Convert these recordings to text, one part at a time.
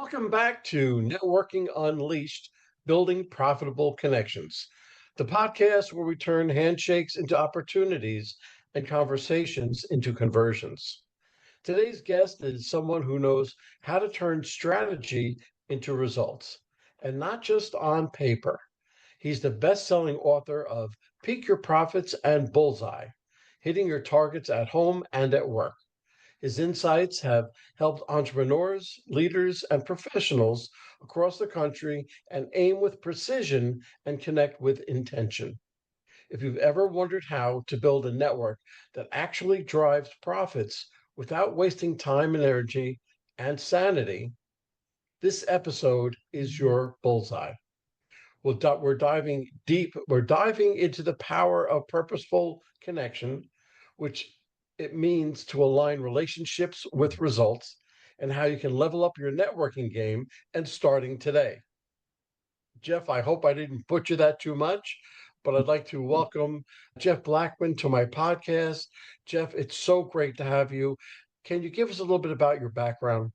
Welcome back to Networking Unleashed, Building Profitable Connections, the podcast where we turn handshakes into opportunities and conversations into conversions. Today's guest is someone who knows how to turn strategy into results, and not just on paper. He's the best-selling author of Peak Your Profits and Bullseye, hitting your targets at home and at work. His insights have helped entrepreneurs, leaders, and professionals across the country and aim with precision and connect with intention. If you've ever wondered how to build a network that actually drives profits without wasting time and energy and sanity, this episode is your bullseye. We're diving deep. We're diving into the power of purposeful connection, which it means to align relationships with results, and how you can level up your networking game and starting today. Jeff, I hope I didn't butcher that too much, but I'd like to welcome Jeff Blackman to my podcast. Jeff, it's so great to have you. Can you give us a little bit about your background?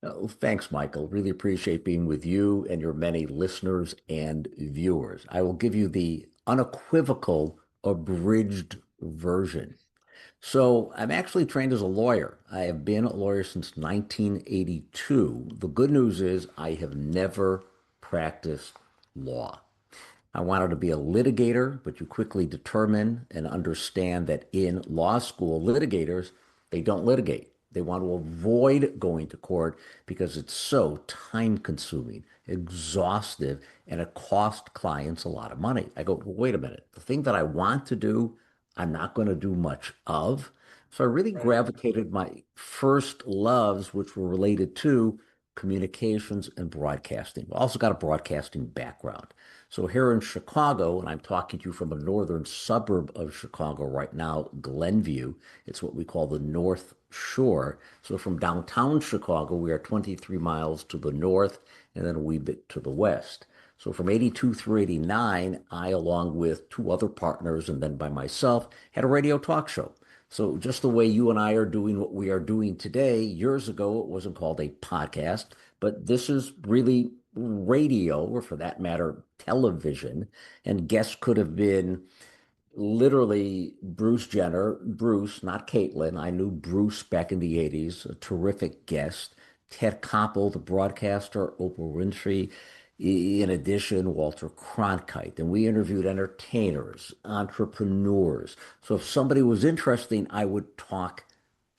Oh, thanks, Michael. Really appreciate being with you and your many listeners and viewers. I will give you the unequivocal, abridged version. So, I'm actually trained as a lawyer. I have been a lawyer since 1982. The good news is I have never practiced law. I wanted to be a litigator, but you quickly determine and understand that in law school, litigators, they don't litigate. They want to avoid going to court because it's so time consuming, exhaustive, and it costs clients a lot of money. I go, well, wait a minute. The thing that I want to do, I'm not going to do much of. So I really Right. gravitated my first loves, which were related to communications and broadcasting. I also got a broadcasting background. So here in Chicago, and I'm talking to you from a northern suburb of Chicago right now, Glenview. It's what we call the North Shore. So from downtown Chicago, we are 23 miles to the north and then a wee bit to the west. So from 82 through 89, I, along with two other partners and then by myself, had a radio talk show. So just the way you and I are doing what we are doing today, years ago, it wasn't called a podcast, but this is really radio, or for that matter, television. And guests could have been literally Bruce Jenner, Bruce, not Caitlin. I knew Bruce back in the 80s, a terrific guest. Ted Koppel, the broadcaster, Oprah Winfrey, in addition, Walter Cronkite. And we interviewed entertainers, entrepreneurs. So if somebody was interesting, I would talk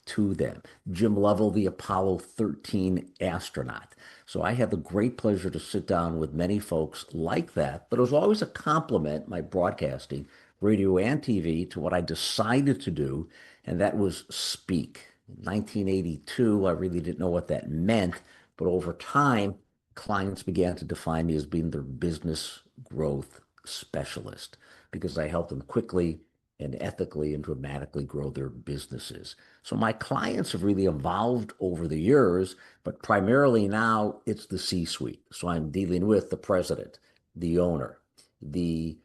to them. Jim Lovell, the Apollo 13 astronaut. So I had the great pleasure to sit down with many folks like that, but it was always a compliment, my broadcasting, radio and TV, to what I decided to do, and that was speak. In 1982, I really didn't know what that meant, but over time, clients began to define me as being their business growth specialist because I helped them quickly and ethically and dramatically grow their businesses. So my clients have really evolved over the years, but primarily now it's the C-suite. So I'm dealing with the president, the owner, the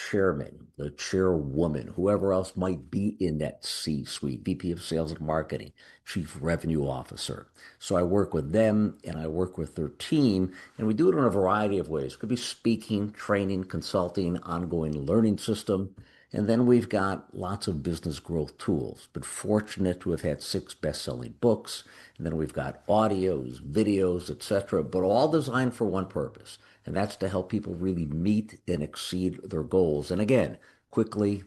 chairman, the chairwoman, whoever else might be in that C-suite, VP of Sales and Marketing, Chief Revenue Officer. So I work with them and I work with their team, and we do it in a variety of ways. It could be speaking, training, consulting, ongoing learning system. And then we've got lots of business growth tools. Been fortunate to have had 6 best-selling books. And then we've got audios, videos, etc., but all designed for one purpose. And that's to help people really meet and exceed their goals. And again, quickly,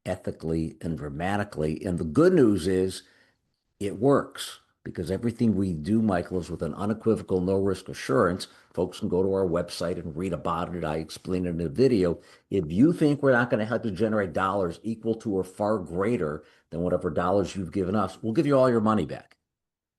ethically, and dramatically. And the good news is it works because everything we do, Michael, is with an unequivocal no risk assurance. Folks can go to our website and read about it. I explain it in a video. If you think we're not going to help you generate dollars equal to or far greater than whatever dollars you've given us, we'll give you all your money back.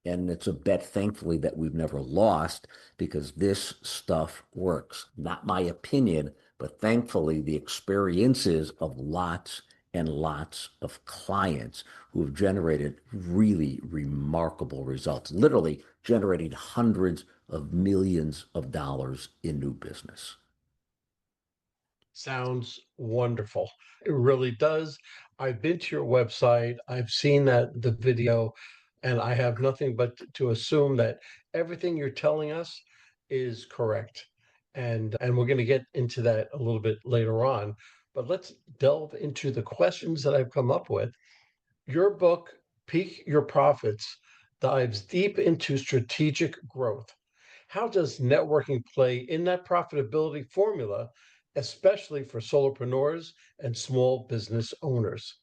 And it's a bet, thankfully, that we've never lost because this stuff works. Not my opinion, but thankfully, the experiences of lots and lots of clients who have generated really remarkable results, literally generating hundreds of millions of dollars in new business. Sounds wonderful. It really does. I've been to your website. I've seen that the video, And I have nothing but to assume that everything you're telling us is correct. And we're going to get into that a little bit later on. But let's delve into the questions that I've come up with. Your book, Peak Your Profits, dives deep into strategic growth. How does networking play in that profitability formula, especially for solopreneurs and small business owners?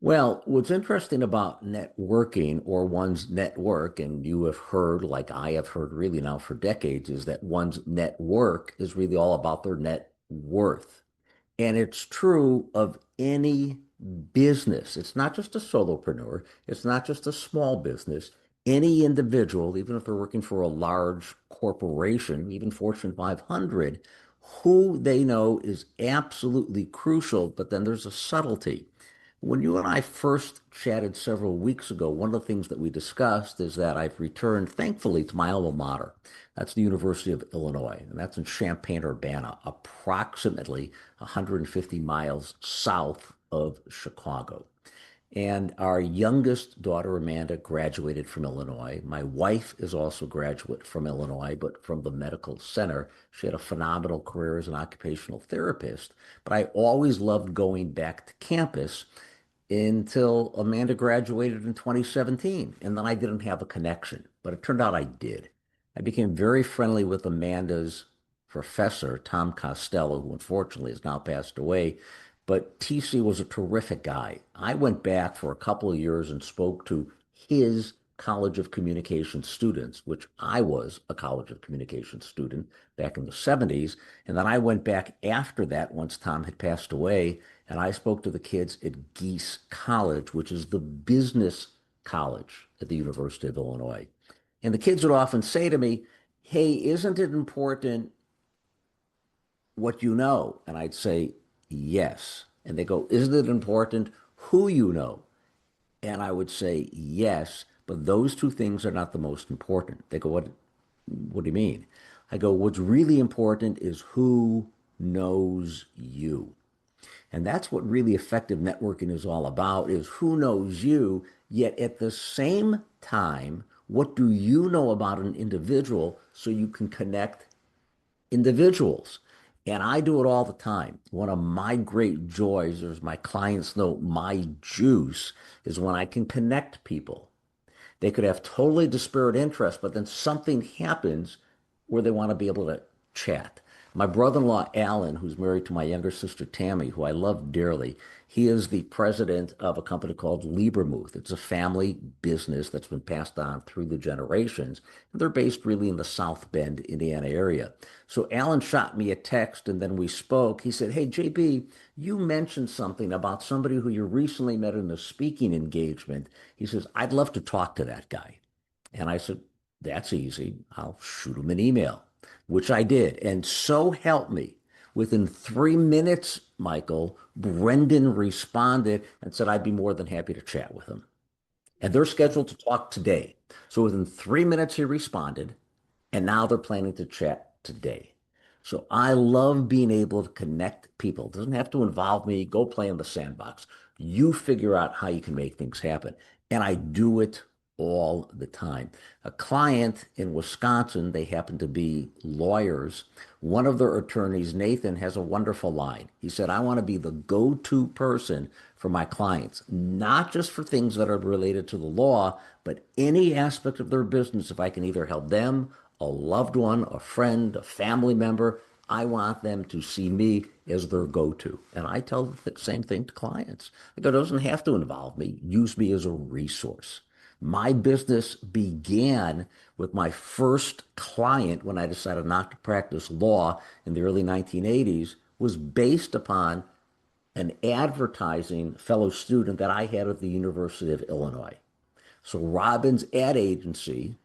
Well, what's interesting about networking or one's network, and you have heard, like I have heard really now for decades, is that one's network is really all about their net worth. And it's true of any business. It's not just a solopreneur, it's not just a small business. Any individual, even if they're working for a large corporation, even Fortune 500, who they know is absolutely crucial. But then there's a subtlety. When you and I first chatted several weeks ago, one of the things that we discussed is that I've returned, thankfully, to my alma mater. That's the University of Illinois, and that's in Champaign-Urbana, approximately 150 miles south of Chicago. And our youngest daughter, Amanda, graduated from Illinois. My wife is also a graduate from Illinois, but from the medical center. She had a phenomenal career as an occupational therapist. But I always loved going back to campus until Amanda graduated in 2017. And then I didn't have a connection, but it turned out I did. I became very friendly with Amanda's professor, Tom Costello, who unfortunately has now passed away. But TC was a terrific guy. I went back for a couple of years and spoke to his College of Communication students, which I was a College of Communication student back in the 70s. And then I went back after that once Tom had passed away, and I spoke to the kids at Geese College, which is the business college at the University of Illinois. And the kids would often say to me, "Hey, isn't it important what you know?" And I'd say, "Yes." And they go, "Isn't it important who you know?" And I would say, "Yes, but those two things are not the most important." They go, what do you mean?" I go, "What's really important is who knows you." And that's what really effective networking is all about, is who knows you, yet at the same time, what do you know about an individual so you can connect individuals. And I do it all the time. One of my great joys, as my clients know, my juice is when I can connect people. They could have totally disparate interests, but then something happens where they want to be able to chat. My brother-in-law, Alan, who's married to my younger sister, Tammy, who I love dearly, he is the president of a company called Liebermuth. It's a family business that's been passed on through the generations. And they're based really in the South Bend, Indiana area. So Alan shot me a text and then we spoke. He said, "Hey, JB, you mentioned something about somebody who you recently met in a speaking engagement." He says, "I'd love to talk to that guy." And I said, "That's easy. I'll shoot him an email," which I did. And so help me, within 3 minutes, Michael, Brendan responded and said I'd be more than happy to chat with him. And they're scheduled to talk today. So within 3 minutes, he responded, and now they're planning to chat today. So I love being able to connect people. It doesn't have to involve me. Go play in the sandbox. You figure out how you can make things happen. And I do it all the time. A client in Wisconsin, they happen to be lawyers. One of their attorneys, Nathan, has a wonderful line. He said, "I want to be the go-to person for my clients, not just for things that are related to the law, but any aspect of their business. If I can either help them, a loved one, a friend, a family member, I want them to see me as their go-to." And I tell the same thing to clients. Like, it doesn't have to involve me. Use me as a resource. My business began with my first client when I decided not to practice law in the early 1980s, was based upon an advertising fellow student that I had at the University of Illinois. So Robbins Ad Agency,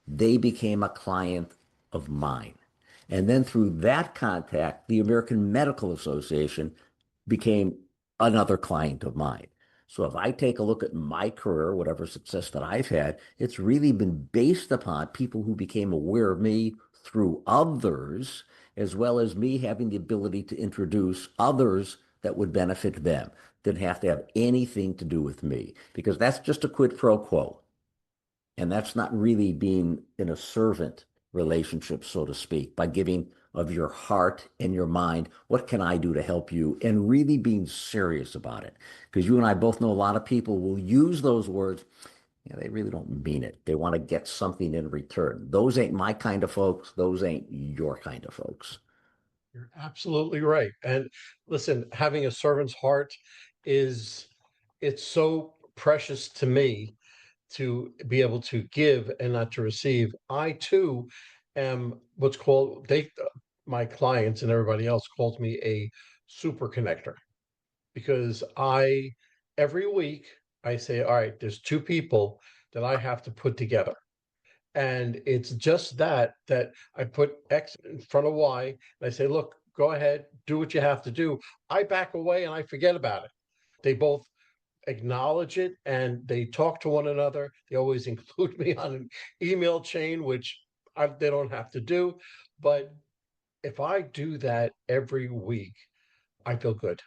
they became a client of mine. And then through that contact, the American Medical Association became another client of mine. So if I take a look at my career, whatever success that I've had, it's really been based upon people who became aware of me through others, as well as me having the ability to introduce others that would benefit them. didn't have to have anything to do with me because that's just a quid pro quo. And that's not really being in a servant relationship, so to speak, by giving of your heart and your mind. What can I do to help you? And really being serious about it. Because you and I both know a lot of people will use those words. Yeah, they really don't mean it. They want to get something in return. Those ain't my kind of folks. Those ain't your kind of folks. You're absolutely right. And listen, having a servant's heart is it's so precious to me to be able to give and not to receive. I too am what's called my clients and everybody else calls me a super connector because I every week I say, all right, there's two people that I have to put together. And it's just that I put X in front of Y and I say, look, go ahead, do what you have to do. I back away and I forget about it. They both acknowledge it and they talk to one another. They always include me on an email chain, which they don't have to do. But if I do that every week, I feel good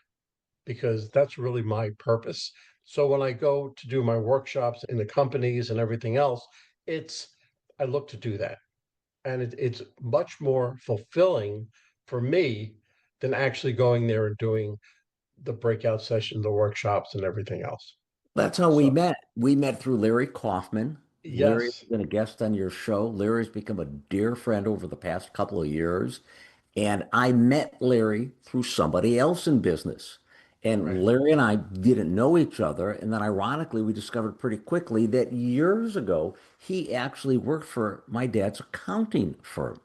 because that's really my purpose. So when I go to do my workshops in the companies and everything else, it's I look to do that. And it's much more fulfilling for me than actually going there and doing the breakout session, the workshops, and everything else. That's how we So, met. We met through Larry Kaufman. Larry has yes, been a guest on your show. Larry's become a dear friend over the past couple of years. And I met Larry through somebody else in business. And right. Larry and I didn't know each other. And then, ironically, we discovered pretty quickly that years ago, he actually worked for my dad's accounting firm.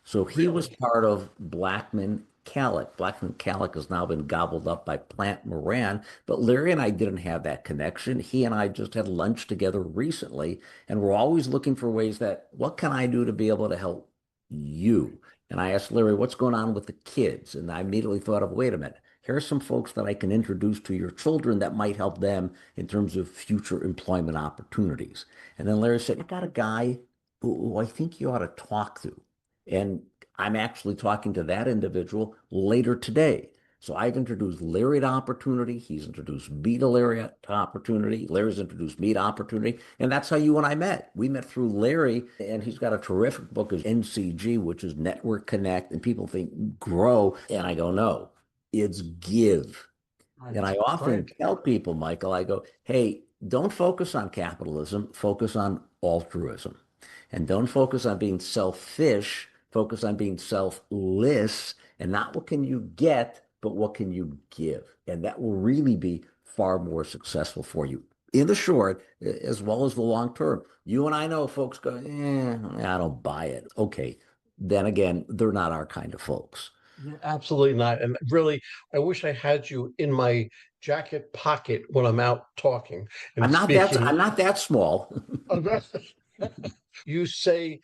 So he was Really? part of Blackman Calic. Blackman Calic has now been gobbled up by Plant Moran, but Larry and I didn't have that connection. He and I just had lunch together recently, and we're always looking for ways that what can I do to be able to help you? And I asked Larry, what's going on with the kids? And I immediately thought of, wait a minute, here are some folks that I can introduce to your children that might help them in terms of future employment opportunities. And then Larry said, I got a guy who I think you ought to talk to. And I'm actually talking to that individual later today. So I've introduced Larry to opportunity. He's introduced me to Larry to opportunity. Larry's introduced me to opportunity. And that's how you and I met. We met through Larry, and he's got a terrific book, is NCG, which is Network Connect. And people think grow. And I go, no, it's give. And Right. I often Right. tell people, Michael, I go, hey, don't focus on capitalism, focus on altruism. And don't focus on being selfish, focus on being selfless, and not what can you get, but what can you give. And that will really be far more successful for you in the short as well as the long term. You and I know folks go, I don't buy it. Okay. Then again, they're not our kind of folks. Yeah, absolutely not. And really, I wish I had you in my jacket pocket when I'm out talking and I'm speaking. not that small. You say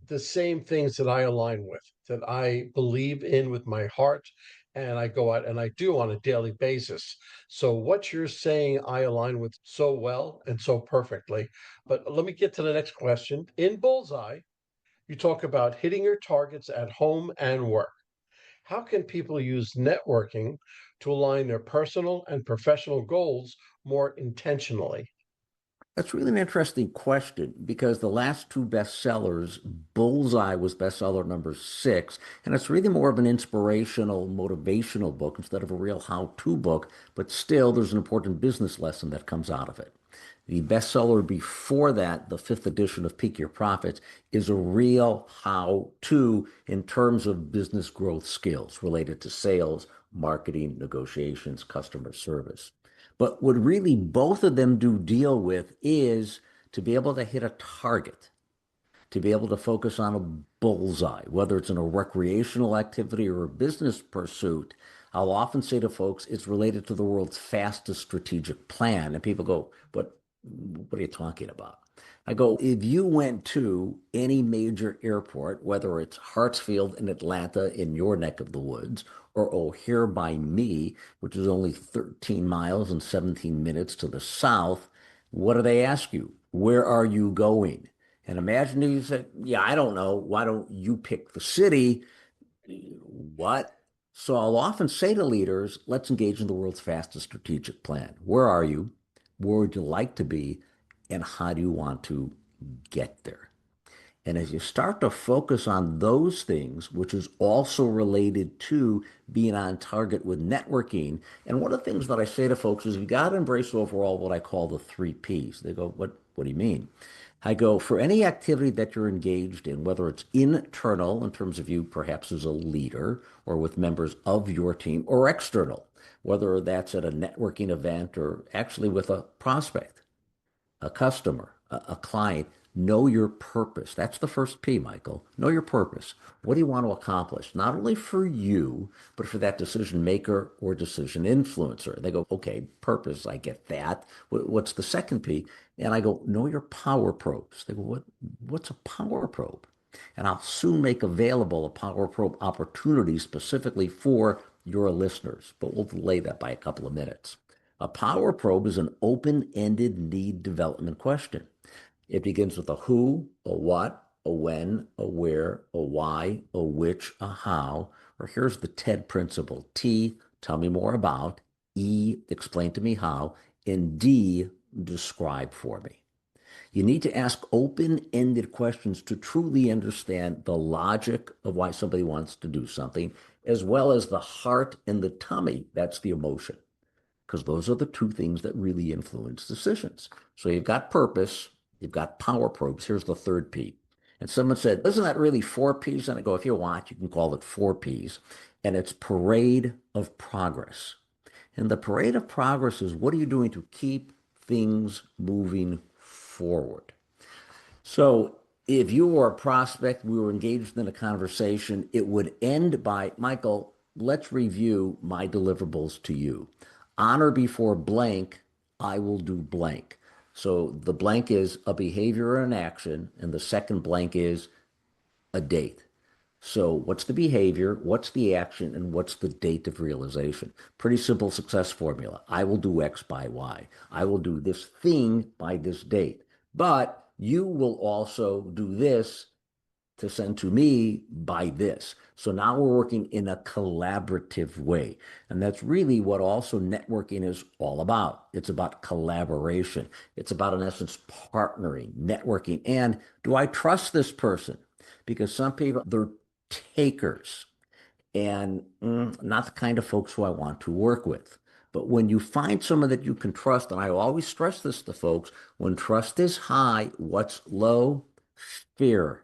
the same things that I align with, that I believe in with my heart, and I go out and I do on a daily basis. So, what you're saying, I align with so well and so perfectly. But let me get to the next question. In Bullseye, you talk about hitting your targets at home and work. How can people use networking to align their personal and professional goals more intentionally? That's really an interesting question because the last two bestsellers, Bullseye was bestseller number 6, and it's really more of an inspirational, motivational book instead of a real how-to book, but still there's an important business lesson that comes out of it. The bestseller before that, the fifth edition of Peak Your Profits, is a real how-to in terms of business growth skills related to sales, marketing, negotiations, customer service. But what really both of them do deal with is to be able to hit a target, to be able to focus on a bullseye, whether it's in a recreational activity or a business pursuit. I'll often say to folks, it's related to the world's fastest strategic plan. And people go, but what are you talking about? I go, if you went to any major airport, whether it's Hartsfield in Atlanta in your neck of the woods, or O'Hare by me, which is only 13 miles and 17 minutes to the south, what do they ask you? Where are you going? And imagine if you said, yeah, I don't know. Why don't you pick the city? What? So I'll often say to leaders, let's engage in the world's fastest strategic plan. Where are you? Where would you like to be? And how do you want to get there? And as you start to focus on those things, which is also related to being on target with networking, and one of the things that I say to folks is you got to embrace overall what I call the three Ps. They go, what do you mean? I go, for any activity that you're engaged in, whether it's internal in terms of you perhaps as a leader or with members of your team, or external, whether that's at a networking event or actually with a prospect, a customer, a client, know your purpose. That's the first P, Michael. Know your purpose. What do you want to accomplish? Not only for you, but for that decision maker or decision influencer. They go, okay, purpose, I get that. What's the second P? And I go, know your power probes. They go, what's a power probe? And I'll soon make available a power probe opportunity specifically for your listeners, but we'll delay that by a couple of minutes. A power probe is an open-ended need development question. It begins with a who, a what, a when, a where, a why, a which, a how, or here's the TED principle. T, tell me more about. E, explain to me how. And D, describe for me. You need to ask open-ended questions to truly understand the logic of why somebody wants to do something, as well as the heart and the tummy. That's the emotion, because those are the two things that really influence decisions. So you've got purpose, you've got power probes. Here's the third P. And someone said, isn't that really four Ps? And I go, if you want, you can call it four Ps. And it's parade of progress. And the parade of progress is, what are you doing to keep things moving forward? So if you were a prospect, we were engaged in a conversation, it would end by, Michael, let's review my deliverables to you. Honor before blank, I will do blank. So the blank is a behavior or an action, and the second blank is a date. So what's the behavior, what's the action, and what's the date of realization? Pretty simple success formula. I will do X by Y. I will do this thing by this date. But you will also do this to send to me by this. So now we're working in a collaborative way. And that's really what also networking is all about. It's about collaboration. It's about, in essence, partnering, networking. And do I trust this person? Because some people, they're takers and not the kind of folks who I want to work with. But when you find someone that you can trust, and I always stress this to folks, when trust is high, what's low? Fear.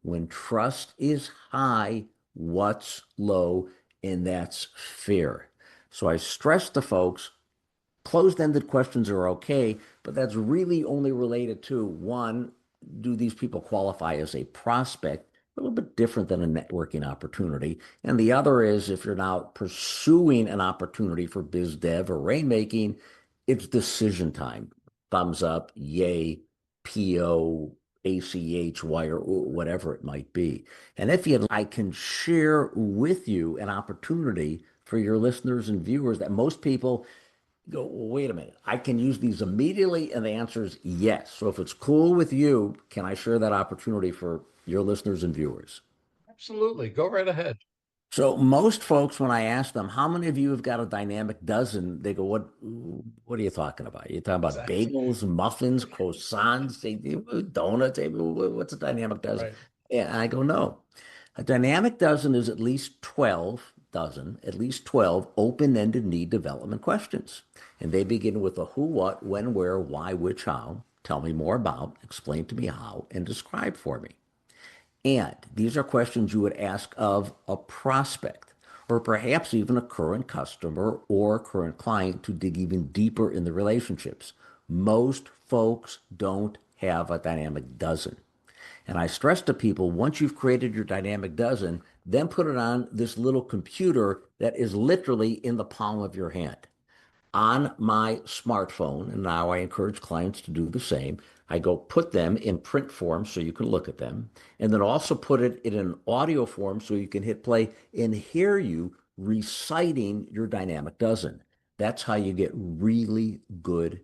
When trust is high, what's low? And that's fear. So I stress to folks, closed-ended questions are okay, but that's really only related to one, do these people qualify as a prospect? A little bit different than a networking opportunity. And the other is if you're now pursuing an opportunity for biz dev or rainmaking, it's decision time. Thumbs up, yay, PO, ACHY, or whatever it might be. And if you, I can share with you an opportunity for your listeners and viewers that most people go, well, wait a minute, I can use these immediately? And the answer is yes. So if it's cool with you, can I share that opportunity for your listeners and viewers? Absolutely. Go right ahead. So most folks, when I ask them, how many of you have got a dynamic dozen? They go, what are you talking about? You're talking about Exactly. bagels, muffins, croissants, donuts? What's a dynamic dozen? Right. And I go, no. A dynamic dozen is at least 12 dozen, at least 12 open-ended need development questions. And they begin with a who, what, when, where, why, which, how. Tell me more about, explain to me how, and describe for me. And these are questions you would ask of a prospect or perhaps even a current customer or current client to dig even deeper in the relationships. Most folks don't have a dynamic dozen. And I stress to people, once you've created your dynamic dozen, then put it on this little computer that is literally in the palm of your hand on my smartphone, and now I encourage clients to do the same. I go put them in print form so you can look at them, and then also put it in an audio form so you can hit play and hear you reciting your dynamic dozen. That's how you get really good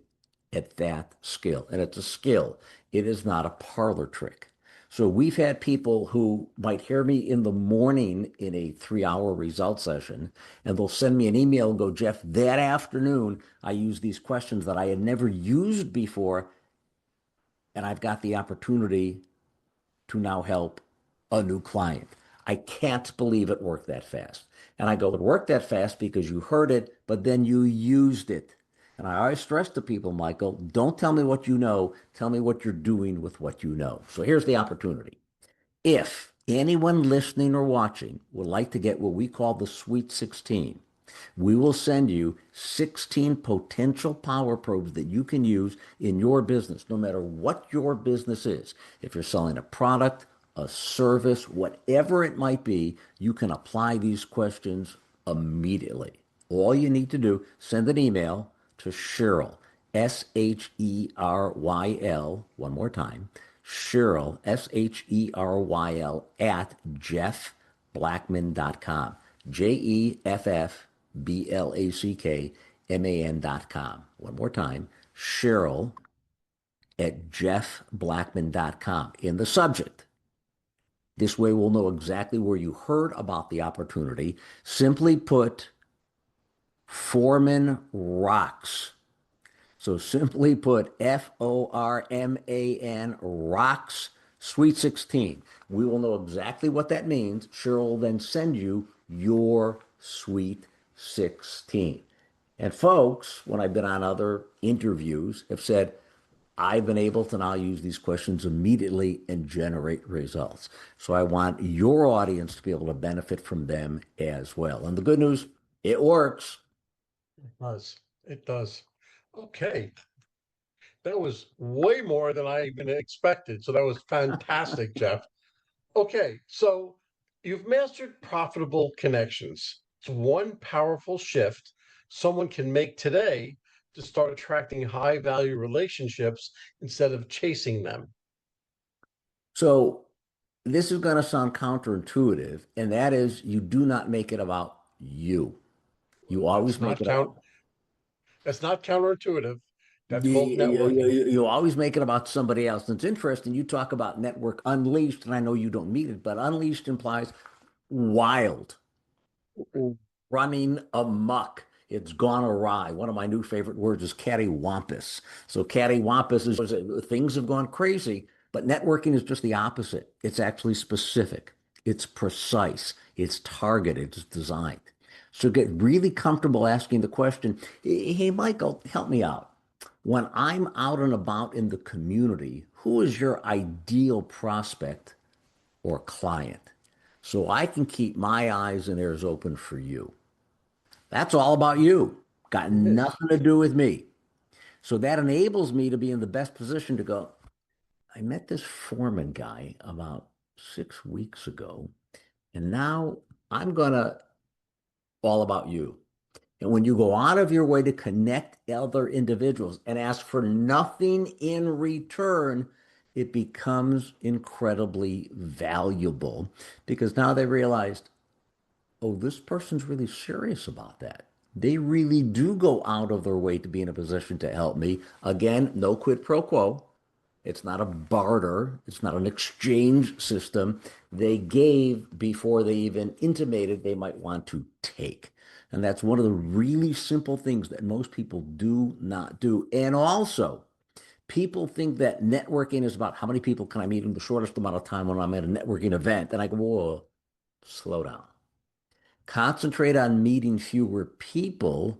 at that skill. And it's a skill. It is not a parlor trick. So we've had people who might hear me in the morning in a 3 hour result session, and they'll send me an email and go, Jeff, that afternoon, I used these questions that I had never used before, and I've got the opportunity to now help a new client. I can't believe it worked that fast. And I go, it worked that fast because you heard it, but then you used it. And I always stress to people, Michael, don't tell me what you know. Tell me what you're doing with what you know. So here's the opportunity. If anyone listening or watching would like to get what we call the Sweet 16, we will send you 16 potential power probes that you can use in your business, no matter what your business is. If you're selling a product, a service, whatever it might be, you can apply these questions immediately. All you need to do, send an email to Cheryl, Sheryl, one more time, Cheryl, Sheryl, at jeffblackman.com. JEFFBLACKMAN.com. One more time, Cheryl at jeffblackman.com. In the subject, this way we'll know exactly where you heard about the opportunity. Simply put, Foreman rocks. So simply put, Forman rocks Sweet 16. We will know exactly what that means. Cheryl will then send you your Sweet 16. And folks, when I've been on other interviews, have said, I've been able to now use these questions immediately and generate results. So I want your audience to be able to benefit from them as well. And the good news, it works. It does. It does. Okay. That was way more than I even expected. So that was fantastic, Jeff. Okay. So you've mastered profitable connections. It's one powerful shift someone can make today to start attracting high value relationships instead of chasing them. So this is going to sound counterintuitive, and that is you do not make it about you. You always That's make not it count. That's not counterintuitive. That's you, called networking. you always make it about somebody else. And it's interesting. You talk about network unleashed, and I know you don't mean it, but unleashed implies wild, running amok. It's gone awry. One of my new favorite words is cattywampus. So cattywampus is things have gone crazy, but networking is just the opposite. It's actually specific. It's precise. It's targeted. It's designed. So get really comfortable asking the question, hey, Michael, help me out. When I'm out and about in the community, who is your ideal prospect or client? So I can keep my eyes and ears open for you. That's all about you. Got It is. nothing to do with me. So that enables me to be in the best position to go, I met this Forman guy about 6 weeks ago, and now I'm going to all about you. And when you go out of your way to connect other individuals and ask for nothing in return, it becomes incredibly valuable because now they realized, oh, this person's really serious about that. They really do go out of their way to be in a position to help me. Again, no quid pro quo. It's not a barter. It's not an exchange system. They gave before they even intimated they might want to take. And that's one of the really simple things that most people do not do. And also, people think that networking is about how many people can I meet in the shortest amount of time when I'm at a networking event. And I go, whoa, slow down. Concentrate on meeting fewer people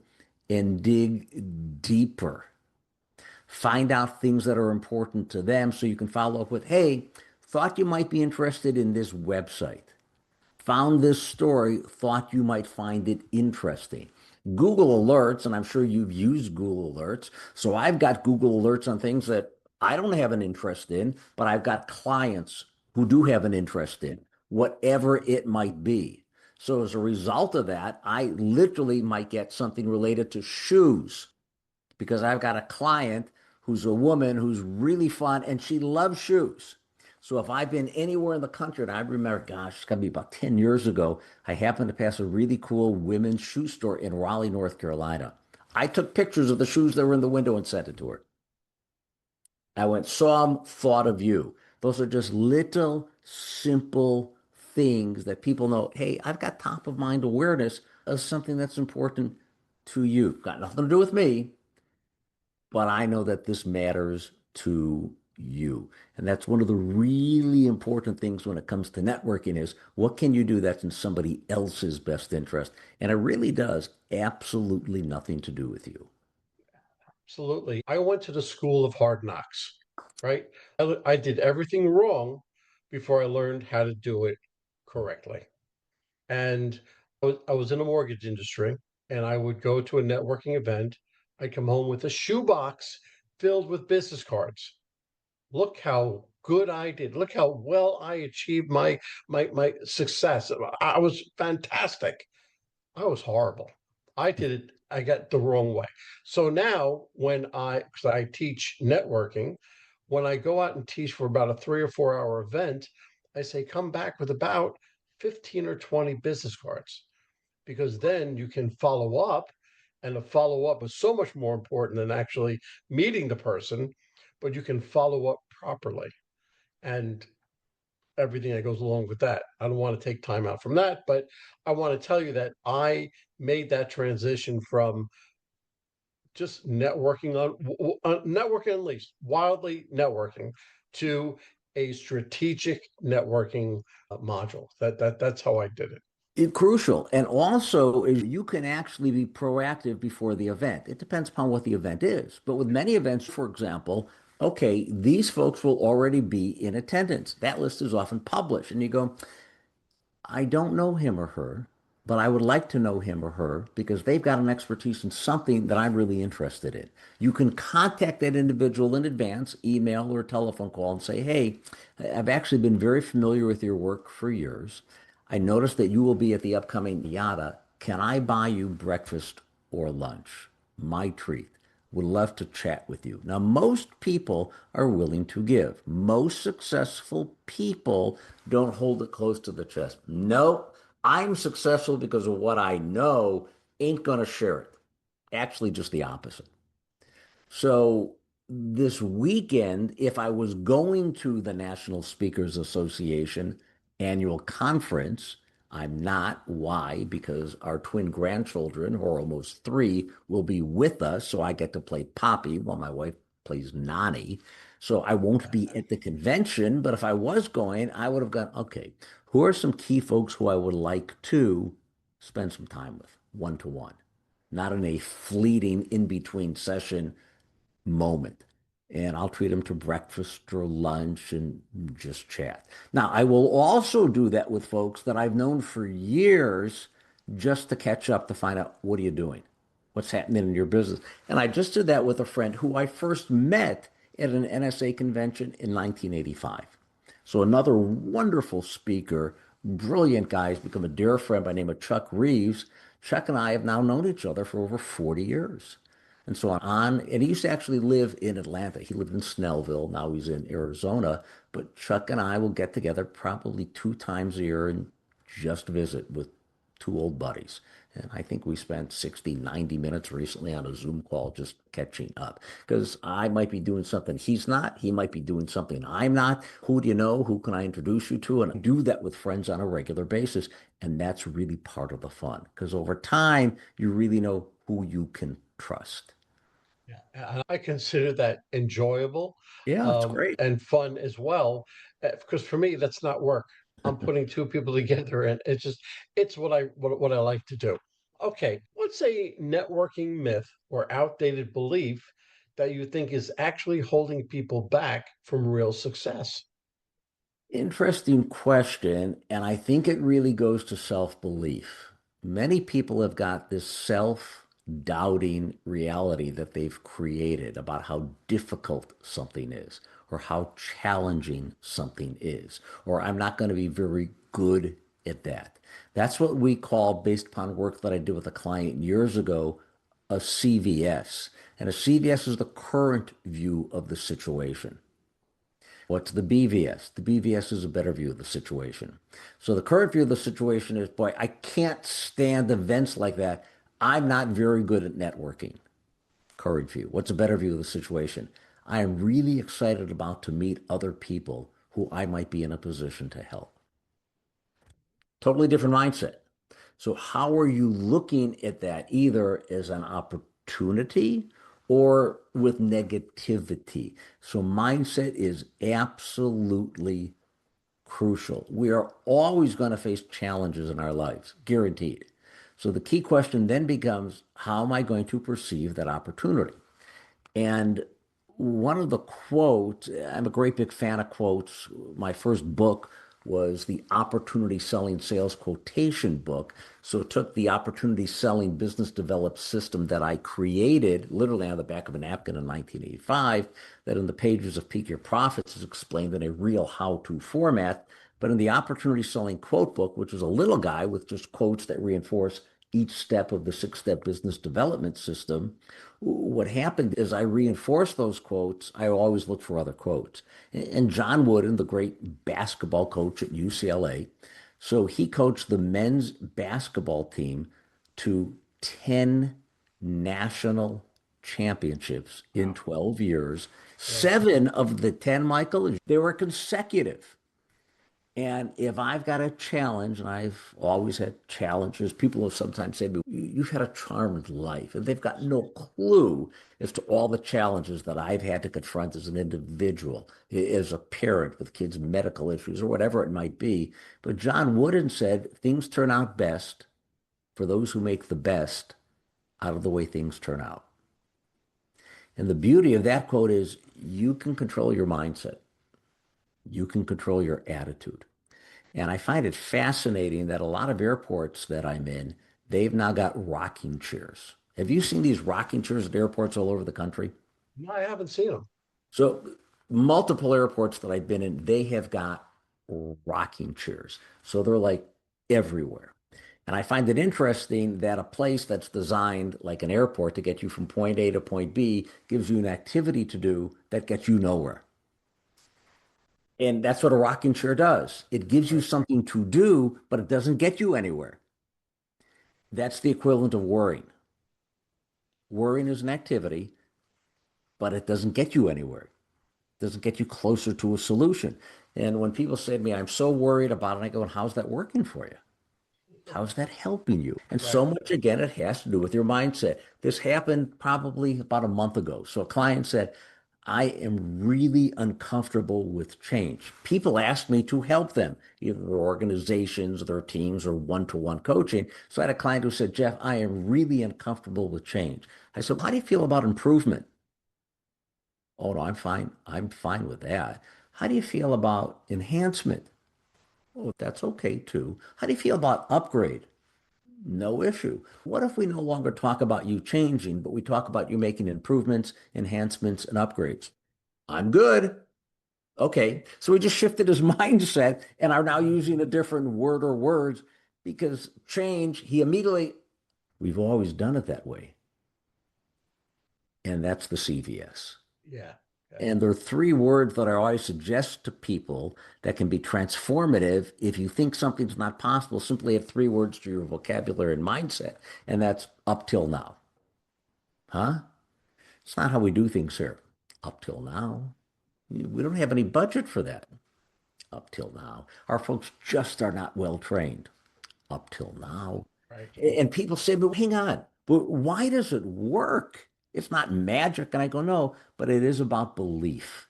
and dig deeper. Find out things that are important to them so you can follow up with, hey, thought you might be interested in this website. Found this story, thought you might find it interesting. Google Alerts, and I'm sure you've used Google Alerts. So I've got Google Alerts on things that I don't have an interest in, but I've got clients who do have an interest in, whatever it might be. So as a result of that, I literally might get something related to shoes because I've got a client who's a woman who's really fun and she loves shoes. So if I've been anywhere in the country, and I remember, gosh, it's got to be about 10 years ago, I happened to pass a really cool women's shoe store in Raleigh, North Carolina. I took pictures of the shoes that were in the window and sent it to her. I went, saw them, thought of you. Those are just little simple things that people know, hey, I've got top of mind awareness of something that's important to you. Got nothing to do with me, but I know that this matters to you. And that's one of the really important things when it comes to networking is what can you do that's in somebody else's best interest? And it really does absolutely nothing to do with you. Absolutely. I went to the school of hard knocks, right? I did everything wrong before I learned how to do it correctly. And I was in the mortgage industry and I would go to a networking event. I'd come home with a shoebox filled with business cards. Look how good I did. Look how well I achieved my success. I was fantastic. I was horrible. I did it, I got the wrong way. So now because I teach networking, when I go out and teach for about a 3 or 4 hour event, I say, come back with about 15 or 20 business cards, because then you can follow up. And the follow up is so much more important than actually meeting the person, but you can follow up properly. And everything that goes along with that. I don't want to take time out from that, but I want to tell you that I made that transition from just networking unleashed, wildly networking, to a strategic networking module. That's how I did it. Crucial. And also, is you can actually be proactive before the event. It depends upon what the event is. But with many events, for example, okay, these folks will already be in attendance. That list is often published. And you go, I don't know him or her, but I would like to know him or her because they've got an expertise in something that I'm really interested in. You can contact that individual in advance, email or telephone call, and say, hey, I've actually been very familiar with your work for years. I noticed that you will be at the upcoming yada. Can I buy you breakfast or lunch? My treat. Would love to chat with you. Now, most people are willing to give. Most successful people don't hold it close to the chest. No, I'm successful because of what I know, ain't going to share it. Actually, just the opposite. So this weekend, if I was going to the National Speakers Association annual conference, I'm not. Why? Because our twin grandchildren, who are almost 3, will be with us. So I get to play Poppy while my wife plays Nani. So I won't be at the convention. But if I was going, I would have gone, okay, who are some key folks who I would like to spend some time with, one to one, not in a fleeting in between session moment. And I'll treat them to breakfast or lunch and just chat. Now, I will also do that with folks that I've known for years just to catch up to find out what are you doing? What's happening in your business? And I just did that with a friend who I first met at an NSA convention in 1985. So another wonderful speaker, brilliant guy, has become a dear friend by the name of Chuck Reeves. Chuck and I have now known each other for over 40 years. And so and he used to actually live in Atlanta. He lived in Snellville. Now he's in Arizona. But Chuck and I will get together probably 2 times a year and just visit with 2 old buddies. And I think we spent 60, 90 minutes recently on a Zoom call just catching up. Because I might be doing something he's not. He might be doing something I'm not. Who do you know? Who can I introduce you to? And I do that with friends on a regular basis. And that's really part of the fun. Because over time, you really know who you can trust. Yeah, and I consider that enjoyable, Yeah, it's great. and fun as well. Because for me, that's not work. I'm putting two people together, and it's what I like to do. Okay, what's a networking myth or outdated belief that you think is actually holding people back from real success? Interesting question. And I think it really goes to self-belief. Many people have got this self-doubting reality that they've created about how difficult something is, or how challenging something is, or I'm not going to be very good at that. That's what we call, based upon work that I did with a client years ago, a CVS. And a CVS is the current view of the situation. What's the BVS? The BVS is a better view of the situation. So the current view of the situation is, boy, I can't stand events like that. I'm not very good at networking. Current view. What's a better view of the situation? I am really excited about to meet other people who I might be in a position to help. Totally different mindset. So how are you looking at that, either as an opportunity or with negativity? So mindset is absolutely crucial. We are always going to face challenges in our lives, guaranteed. So the key question then becomes, how am I going to perceive that opportunity? And one of the quotes, I'm a great big fan of quotes. My first book was the Opportunity Selling Sales Quotation book. So it took the opportunity selling business development system that I created literally on the back of a napkin in 1985, that in the pages of Peak Your Profits is explained in a real how-to format. But in the opportunity selling quote book, which was a little guy with just quotes that reinforce each step of the six-step business development system, what happened is I reinforced those quotes. I always look for other quotes. And John Wooden, the great basketball coach at UCLA, so he coached the men's basketball team to 10 national championships in Wow. 12 years. Yeah. Seven of the 10, Michael, they were consecutive. And if I've got a challenge, and I've always had challenges, people have sometimes said, "You've had a charmed life." And they've got no clue as to all the challenges that I've had to confront as an individual, as a parent with kids' medical issues or whatever it might be. But John Wooden said, things turn out best for those who make the best out of the way things turn out. And the beauty of that quote is you can control your mindset. You can control your attitude. And I find it fascinating that a lot of airports that I'm in, they've now got rocking chairs. Have you seen these rocking chairs at airports all over the country? No, I haven't seen them. So, multiple airports that I've been in, they have got rocking chairs. So they're like everywhere. And I find it interesting that a place that's designed like an airport to get you from point A to point B gives you an activity to do that gets you nowhere. And that's what a rocking chair does. It gives you Right. something to do, but it doesn't get you anywhere. That's the equivalent of worrying. Worrying is an activity, but it doesn't get you anywhere. It doesn't get you closer to a solution. And when people say to me, "I'm so worried about it," I go, "And how's that working for you? How's that helping you?" And so Right. much, again, it has to do with your mindset. This happened probably about a month ago. So a client said, "I am really uncomfortable with change." People ask me to help them, either their organizations, their teams, or one-to-one coaching. So I had a client who said, "Jeff, I am really uncomfortable with change." I said, "How do you feel about improvement?" "Oh, no, I'm fine. I'm fine with that." "How do you feel about enhancement?" "Oh, that's okay too." "How do you feel about upgrade?" "No issue." "What if we no longer talk about you changing, but we talk about you making improvements, enhancements, and upgrades?" "I'm good." Okay. So we just shifted his mindset and are now using a different word or words because change, he immediately, we've always done it that way. And that's the CVS. Yeah. Yeah. And there are three words that I always suggest to people that can be transformative. If you think something's not possible, simply add three words to your vocabulary and mindset. And that's up till now. Huh? It's not how we do things here. Up till now. We don't have any budget for that. Up till now. Our folks just are not well trained. Up till now. Right. And people say, "But hang on, but why does it work? It's not magic." And I go, "No, but it is about belief."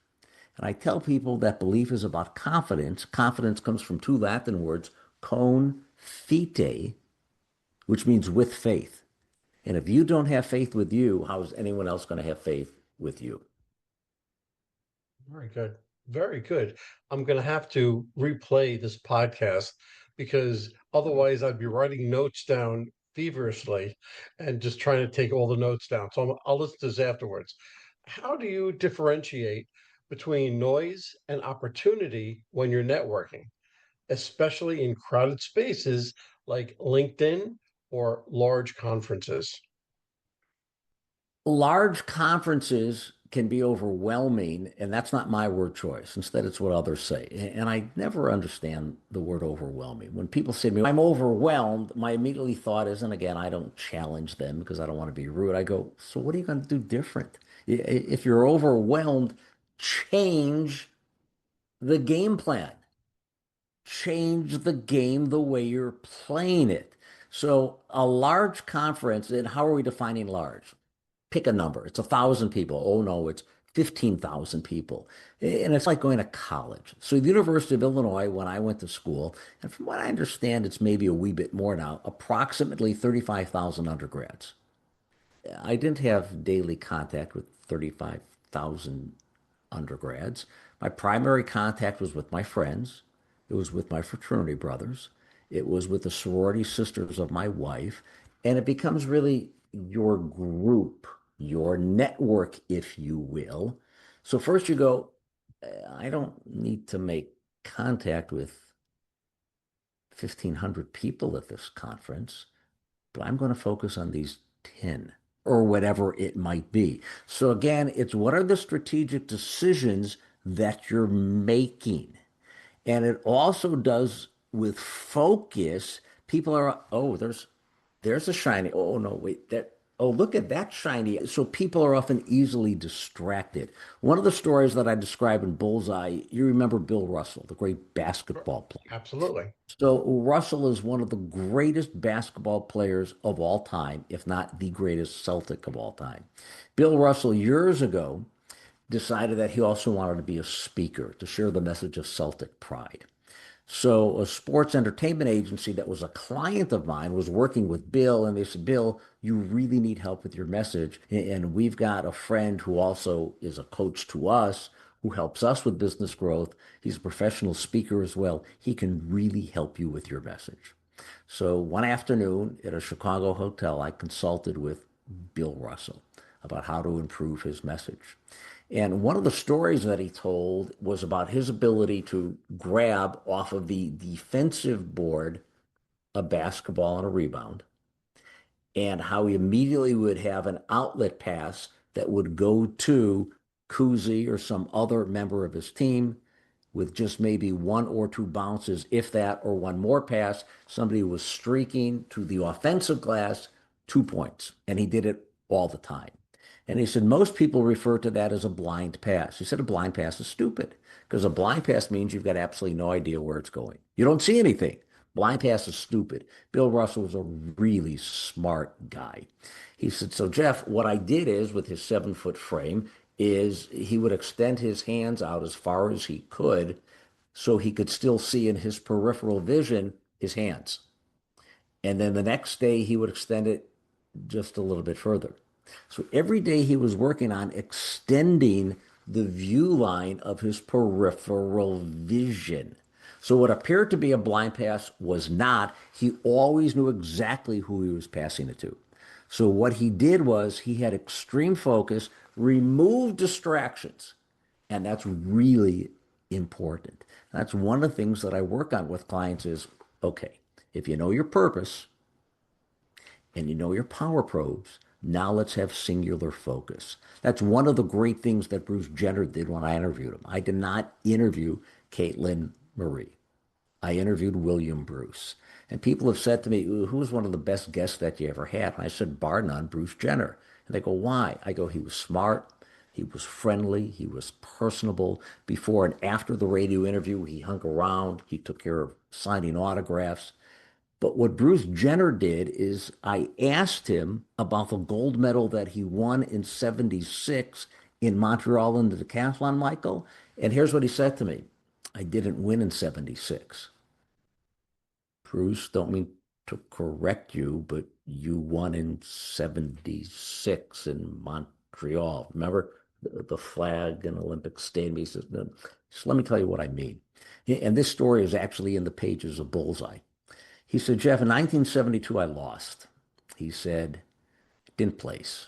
And I tell people that belief is about confidence. Confidence comes from two Latin words, con fide, which means with faith. And if you don't have faith with you, how is anyone else going to have faith with you? Very good. Very good. I'm going to have to replay this podcast because otherwise I'd be writing notes down feverishly and just trying to take all the notes down. So I'll list this afterwards. How do you differentiate between noise and opportunity when you're networking, especially in crowded spaces like LinkedIn or large conferences? Large conferences can be overwhelming, and that's not my word choice. Instead, it's what others say. And I never understand the word overwhelming. When people say to me, "I'm overwhelmed," my immediately thought is, and again, I don't challenge them because I don't want to be rude. I go, "So what are you going to do different? If you're overwhelmed, change the game plan. Change the game the way you're playing it. So a large conference, and how are we defining large? Pick a number. It's 1,000 people. Oh no, it's 15,000 people. And it's like going to college. So the University of Illinois, when I went to school, and from what I understand, it's maybe a wee bit more now, approximately 35,000 undergrads. I didn't have daily contact with 35,000 undergrads. My primary contact was with my friends. It was with my fraternity brothers. It was with the sorority sisters of my wife. And it becomes really your group, your network, if you will. So first you go, I don't need to make contact with 1,500 people at this conference, but I'm going to focus on these 10 or whatever it might be. So again, it's what are the strategic decisions that you're making? And it also does with focus. People are, oh, there's a shiny. Oh no, wait, that oh, look at that shiny. So people are often easily distracted. One of the stories that I describe in Bullseye, you remember Bill Russell, the great basketball player. Absolutely. So Russell is one of the greatest basketball players of all time, if not the greatest Celtic of all time. Bill Russell years ago decided that he also wanted to be a speaker to share the message of Celtic pride. So a sports entertainment agency that was a client of mine was working with Bill, and they said, Bill, you really need help with your message. And we've got a friend who also is a coach to us, who helps us with business growth. He's a professional speaker as well. He can really help you with your message. So one afternoon at a Chicago hotel, I consulted with Bill Russell about how to improve his message. And one of the stories that he told was about his ability to grab off of the defensive board a basketball and a rebound, and how he immediately would have an outlet pass that would go to Kuzi or some other member of his team with just maybe one or two bounces, if that, or one more pass. Somebody was streaking to the offensive glass, 2 points. And he did it all the time. And he said, most people refer to that as a blind pass. He said, a blind pass is stupid because a blind pass means you've got absolutely no idea where it's going. You don't see anything. Blind pass is stupid. Bill Russell was a really smart guy. He said, so Jeff, what I did is with his 7-foot frame is he would extend his hands out as far as he could so he could still see in his peripheral vision his hands. And then the next day he would extend it just a little bit further. So every day he was working on extending the view line of his peripheral vision. So what appeared to be a blind pass was not. He always knew exactly who he was passing it to. So what he did was he had extreme focus, removed distractions, and that's really important. That's one of the things that I work on with clients is, okay, if you know your purpose and you know your power probes, now let's have singular focus. That's one of the great things that Bruce Jenner did when I interviewed him. I did not interview Caitlin Marie. I interviewed William Bruce. And people have said to me, who was one of the best guests that you ever had? And I said, bar none, Bruce Jenner. And they go, why? I go, he was smart. He was friendly. He was personable. Before and after the radio interview, he hung around. He took care of signing autographs. But what Bruce Jenner did is I asked him about the gold medal that he won in 76 in Montreal in the decathlon, Michael. And here's what he said to me. I didn't win in 76. Bruce, don't mean to correct you, but you won in 76 in Montreal. Remember the flag and Olympic Stadium? He says, no, just let me tell you what I mean. And this story is actually in the pages of Bullseye. He said, Jeff, in 1972, I lost. He said, didn't place.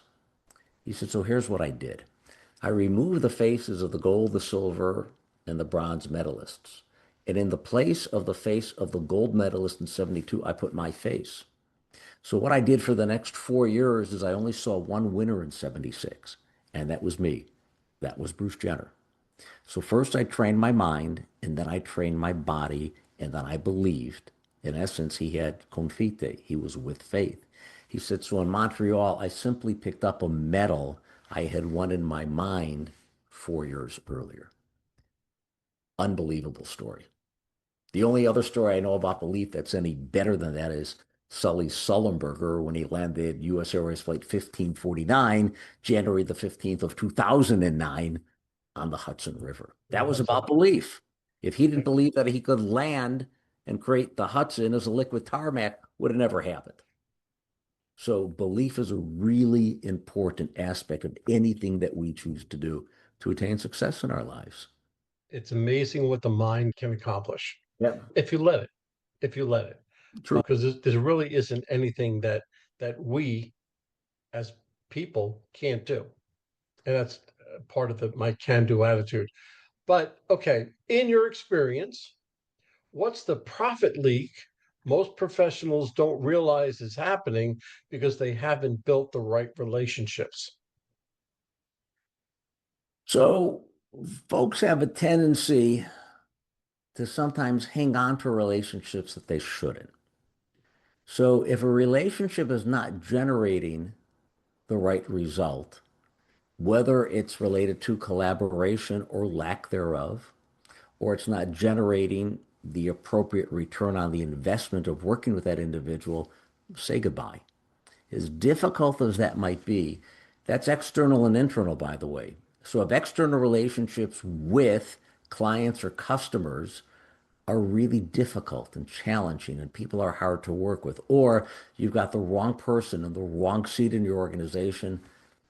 He said, so here's what I did. I removed the faces of the gold, the silver, and the bronze medalists. And in the place of the face of the gold medalist in 72, I put my face. So what I did for the next 4 years is I only saw one winner in 76, and that was me. That was Bruce Jenner. So first I trained my mind, and then I trained my body, and then I believed. In essence, he had confite. He was with faith. He said, so in Montreal, I simply picked up a medal I had won in my mind 4 years earlier. Unbelievable story. The only other story I know about belief that's any better than that is Sully Sullenberger when he landed U.S. Airways Flight 1549, January the 15th of 2009 on the Hudson River. That was about belief. If he didn't believe that he could land and create the Hudson as a liquid tarmac, would have never happened. So belief is a really important aspect of anything that we choose to do to attain success in our lives. It's amazing what the mind can accomplish Yep. if you let it. If you let it, True. because there really isn't anything that we as people can't do, and that's part of my can-do attitude. But okay, in your experience, what's the profit leak most professionals don't realize is happening because they haven't built the right relationships? So folks have a tendency to sometimes hang on to relationships that they shouldn't. So if a relationship is not generating the right result, whether it's related to collaboration or lack thereof, or it's not generating the appropriate return on the investment of working with that individual, say goodbye. As difficult as that might be, that's external and internal, by the way. So if external relationships with clients or customers are really difficult and challenging and people are hard to work with, or you've got the wrong person in the wrong seat in your organization,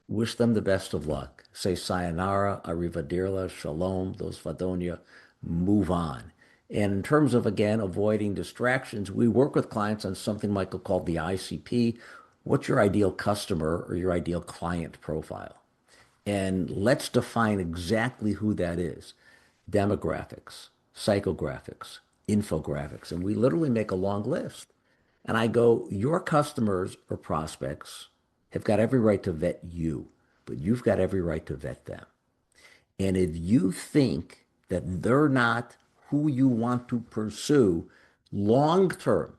wish them the best of luck. Say sayonara, arrivederla, shalom, dos vadonia, move on. And in terms of, again, avoiding distractions, we work with clients on something Michael called the ICP. What's your ideal customer or your ideal client profile? And let's define exactly who that is. Demographics, psychographics, infographics. And we literally make a long list. And I go, your customers or prospects have got every right to vet you, but you've got every right to vet them. And if you think that they're not who you want to pursue long term,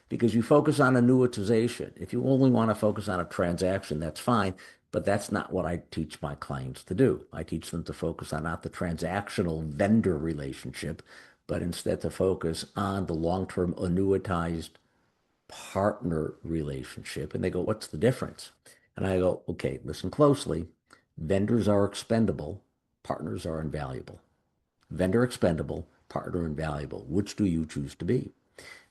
because you focus on annuitization. If you only want to focus on a transaction, that's fine, but that's not what I teach my clients to do. I teach them to focus on not the transactional vendor relationship, but instead to focus on the long-term annuitized partner relationship. And they go, what's the difference? And I go, okay, listen closely. Vendors are expendable, partners are invaluable. Vendor expendable, partner invaluable. Which do you choose to be?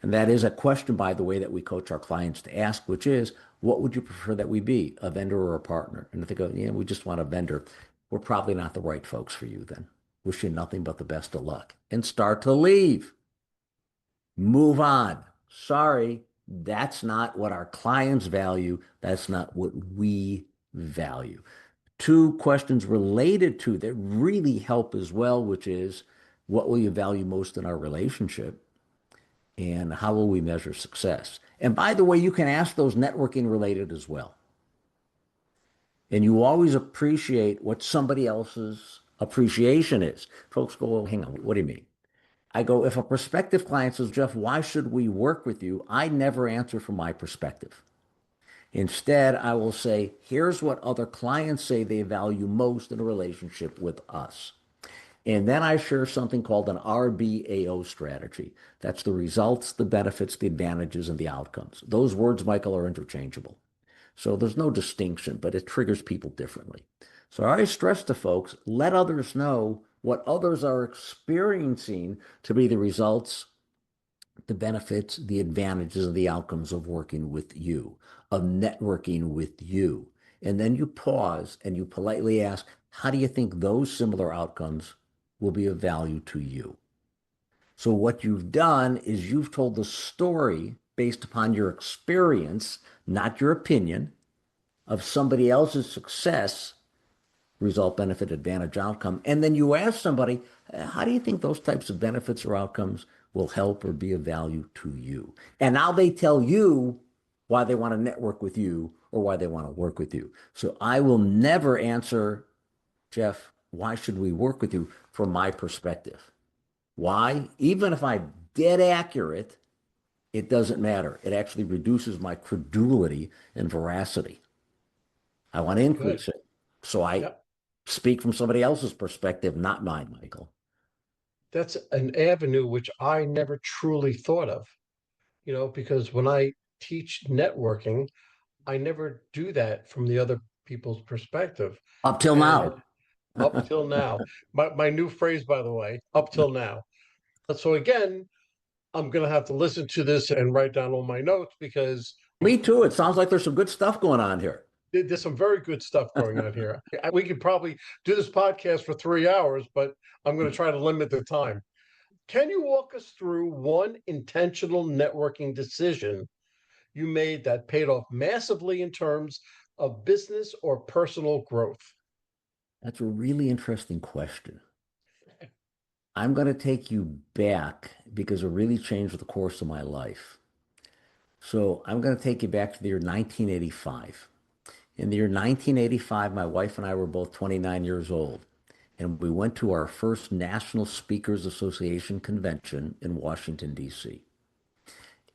And that is a question, by the way, that we coach our clients to ask, which is, what would you prefer that we be, a vendor or a partner? And if they go, yeah, we just want a vendor, we're probably not the right folks for you then. Wish you nothing but the best of luck. And start to leave. Move on. Sorry, that's not what our clients value. That's not what we value. Two questions related to that really help as well, which is, what will you value most in our relationship? And how will we measure success? And by the way, you can ask those networking related as well. And you always appreciate what somebody else's appreciation is. Folks go, well, hang on, what do you mean? I go, if a prospective client says, Jeff, why should we work with you? I never answer from my perspective. Instead, I will say, here's what other clients say they value most in a relationship with us. And then I share something called an RBAO strategy. That's the results, the benefits, the advantages, and the outcomes. Those words, Michael, are interchangeable. So there's no distinction, but it triggers people differently. So I stress to folks, let others know what others are experiencing to be the results, the benefits, the advantages, and the outcomes of working with you, of networking with you. And then you pause and you politely ask, how do you think those similar outcomes will be of value to you? So what you've done is you've told the story based upon your experience, not your opinion, of somebody else's success, result, benefit, advantage, outcome. And then you ask somebody, how do you think those types of benefits or outcomes will help or be of value to you? And now they tell you why they want to network with you or why they want to work with you. So I will never answer, Jeff, why should we work with you, from my perspective? Why? Even if I'm dead accurate, it doesn't matter. It actually reduces my credulity and veracity. I want to Good. increase it. So I Yep. speak from somebody else's perspective, not mine, Michael. That's an avenue which I never truly thought of, because when I teach networking, I never do that from the other people's perspective. Up till And now. up till now, my new phrase, by the way, up till now. So again, I'm going to have to listen to this and write down all my notes because Me too. It sounds like there's some good stuff going on here. there's some very good stuff going on here. We could probably do this podcast for 3 hours, but I'm going to try to limit the time. Can you walk us through one intentional networking decision you made that paid off massively in terms of business or personal growth? That's a really interesting question. I'm going to take you back because it really changed the course of my life. So I'm going to take you back to the year 1985. In the year 1985, my wife and I were both 29 years old, and we went to our first National Speakers Association convention in Washington, D.C.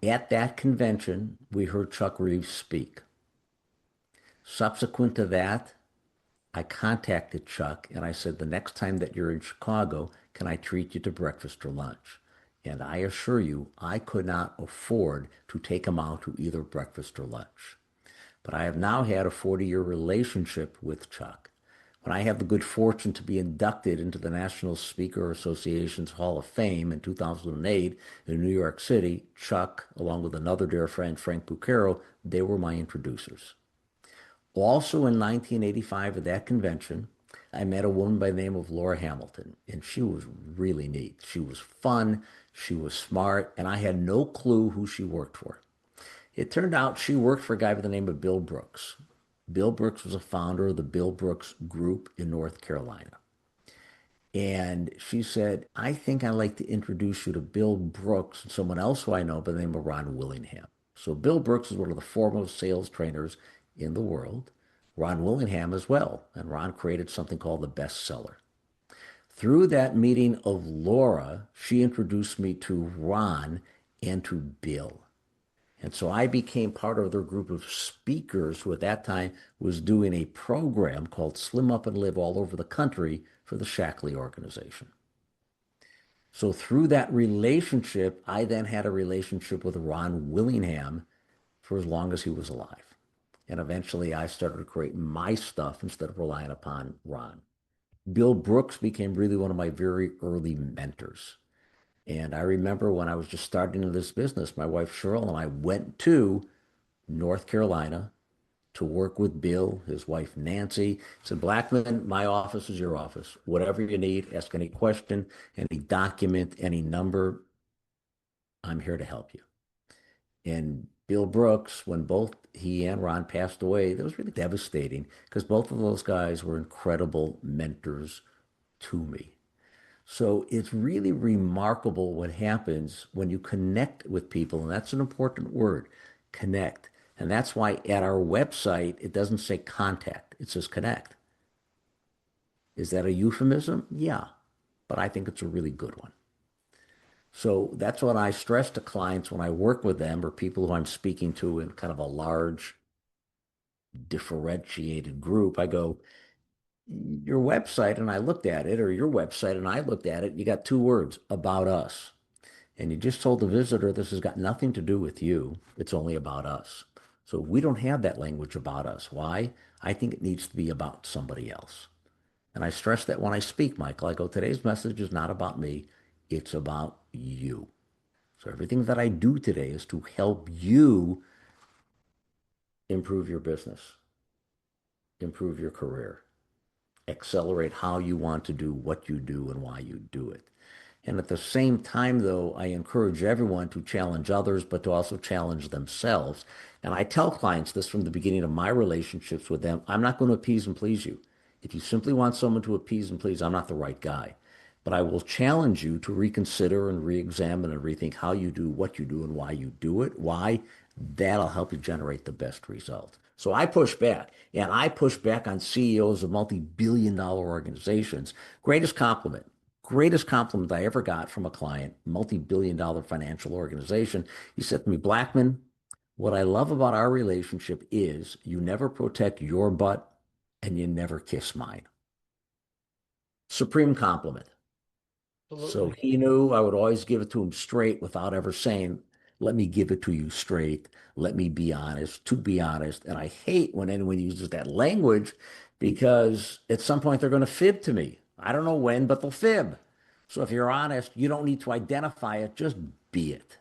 At that convention, we heard Chuck Reeves speak. Subsequent to that, I contacted Chuck and I said, the next time that you're in Chicago, can I treat you to breakfast or lunch? And I assure you, I could not afford to take him out to either breakfast or lunch. But I have now had a 40-year relationship with Chuck. When I had the good fortune to be inducted into the National Speaker Association's Hall of Fame in 2008 in New York City, Chuck, along with another dear friend, Frank Bucaro, they were my introducers. Also in 1985 at that convention, I met a woman by the name of Laura Hamilton, and she was really neat. She was fun, she was smart, and I had no clue who she worked for. It turned out she worked for a guy by the name of Bill Brooks. Bill Brooks was a founder of the Bill Brooks Group in North Carolina. And she said, I think I'd like to introduce you to Bill Brooks and someone else who I know by the name of Ron Willingham. So Bill Brooks is one of the foremost sales trainers in the world. Ron Willingham as well. And Ron created something called the bestseller. Through that meeting of Laura, she introduced me to Ron and to Bill. And so I became part of their group of speakers who at that time was doing a program called Slim Up and Live all over the country for the Shackley organization. So through that relationship, I then had a relationship with Ron Willingham for as long as he was alive. And eventually I started to create my stuff instead of relying upon Ron. Bill Brooks became really one of my very early mentors. And I remember when I was just starting in this business, my wife Cheryl and I went to North Carolina to work with Bill, his wife Nancy. Said, Blackman, my office is your office. Whatever you need, ask any question, any document, any number, I'm here to help you. And Bill Brooks, when both he and Ron passed away, that was really devastating because both of those guys were incredible mentors to me. So it's really remarkable what happens when you connect with people, and that's an important word, connect. And that's why at our website, it doesn't say contact, it says connect. Is that a euphemism? Yeah, but I think it's a really good one. So that's what I stress to clients when I work with them or people who I'm speaking to in kind of a large, differentiated group. I go, your website, and I looked at it, or your website, and I looked at it, you got two words, about us. And you just told the visitor this has got nothing to do with you. It's only about us. So we don't have that language about us. Why? I think it needs to be about somebody else. And I stress that when I speak, Michael, I go, today's message is not about me. It's about you. So everything that I do today is to help you improve your business, improve your career, accelerate how you want to do what you do and why you do it. And at the same time, though, I encourage everyone to challenge others, but to also challenge themselves. And I tell clients this from the beginning of my relationships with them. I'm not going to appease and please you. If you simply want someone to appease and please, I'm not the right guy. But I will challenge you to reconsider and re-examine and rethink how you do what you do and why you do it. Why? That'll help you generate the best result. So I push back, and I push back on CEOs of multi-billion dollar organizations. Greatest compliment I ever got from a client, multi-billion dollar financial organization. He said to me, Blackman, what I love about our relationship is you never protect your butt and you never kiss mine. Supreme compliment. So Absolutely. he knew I would always give it to him straight without ever saying, let me give it to you straight. Let me be honest, to be honest. And I hate when anyone uses that language because at some point they're going to fib to me. I don't know when, but they'll fib. So if you're honest, you don't need to identify it, just be it.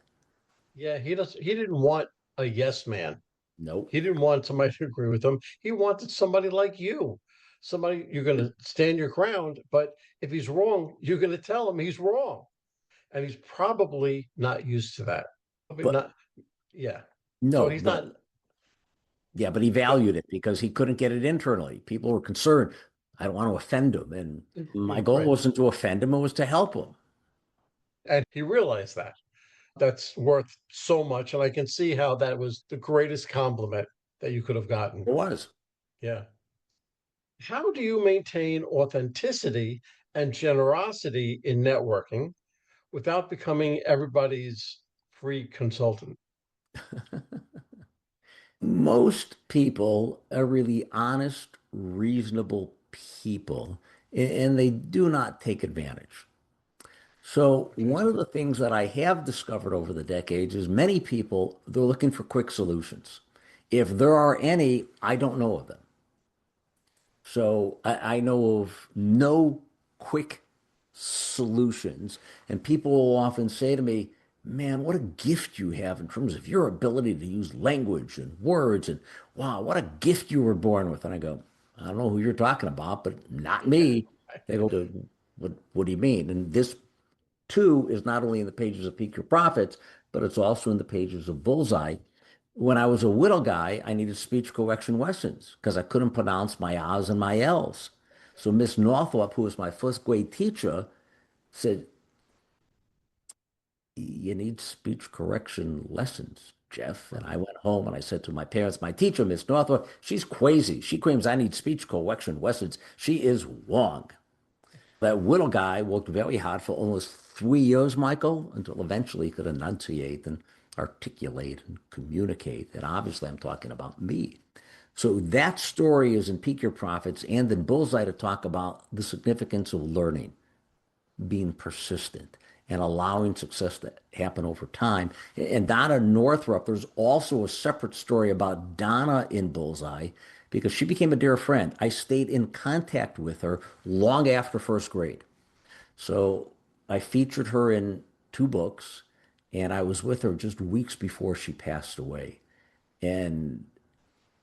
Yeah, he didn't want a yes man. Nope. He didn't want somebody to agree with him. He wanted somebody like you. Somebody you're going to stand your ground, but if he's wrong, you're going to tell him he's wrong. And he's probably not used to that. Probably But not, yeah. So no, he's not, yeah, but he but valued it because he couldn't get it internally. People were concerned. I don't want to offend him. And my goal right. wasn't to offend him, it was to help him. And he realized that. That's worth so much. And I can see how that was the greatest compliment that you could have gotten. It was. Yeah. How do you maintain authenticity and generosity in networking without becoming everybody's free consultant? Most people are really honest, reasonable people, and they do not take advantage. So, Okay. one of the things that I have discovered over the decades is many people, they're looking for quick solutions. If there are any, I don't know of them. So I know of no quick solutions. And people will often say to me, man, what a gift you have in terms of your ability to use language and words. And wow, what a gift you were born with. And I go, I don't know who you're talking about, but not me. They go, what do you mean? And this too is not only in the pages of Peak Your Profits, but it's also in the pages of Bullseye. When I was a little guy, I needed speech correction lessons because I couldn't pronounce my R's and my L's. So Miss Northrup, who was my first grade teacher, said, you need speech correction lessons, Jeff. And I went home and I said to my parents, my teacher, Miss Northrup, she's crazy. She claims I need speech correction lessons. She is wrong. That little guy worked very hard for almost 3 years, Michael, until eventually he could enunciate and articulate and communicate. And obviously, I'm talking about me. So that story is in Peak Your Profits and in Bullseye to talk about the significance of learning, being persistent, and allowing success to happen over time. And Donna Northrup, there's also a separate story about Donna in Bullseye because she became a dear friend. I stayed in contact with her long after first grade. So I featured her in two books, and I was with her just weeks before she passed away. And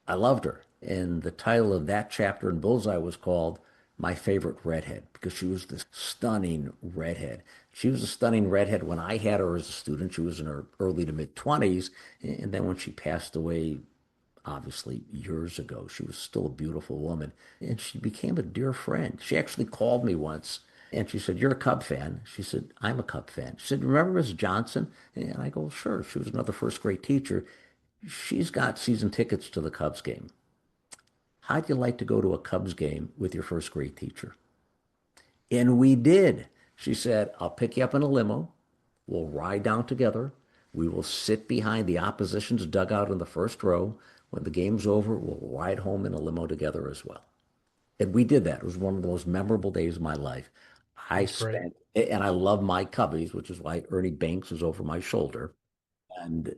I loved her. And the title of that chapter in Bullseye was called My Favorite Redhead because she was this stunning redhead. She was a stunning redhead when I had her as a student. She was in her early to mid 20s. And then when she passed away, obviously years ago, she was still a beautiful woman. And she became a dear friend. She actually called me once and she said, you're a Cub fan. She said, I'm a Cub fan. She said, remember Miss Johnson? And I go, sure. She was another first grade teacher. She's got season tickets to the Cubs game. How'd you like to go to a Cubs game with your first grade teacher? And we did. She said, I'll pick you up in a limo. We'll ride down together. We will sit behind the opposition's dugout in the first row. When the game's over, we'll ride home in a limo together as well. And we did that. It was one of the most memorable days of my life. I That's great. spent, and I love my Cubbies, which is why Ernie Banks is over my shoulder. And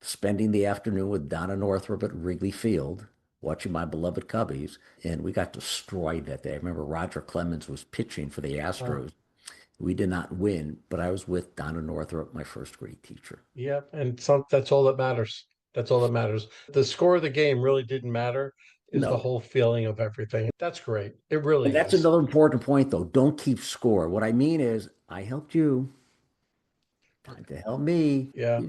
spending the afternoon with Donna Northrup at Wrigley Field, watching my beloved Cubbies, and we got destroyed that day. I remember Roger Clemens was pitching for the Uh, Astros. We did not win, but I was with Donna Northrup, my first grade teacher. yeah, and that's all that matters. That's all that matters. The score of the game really didn't matter, is the No. whole feeling of everything. That's great. It And really that's is. another important point, though. Don't keep score. What I mean is, I helped you. Time to help me. Yeah,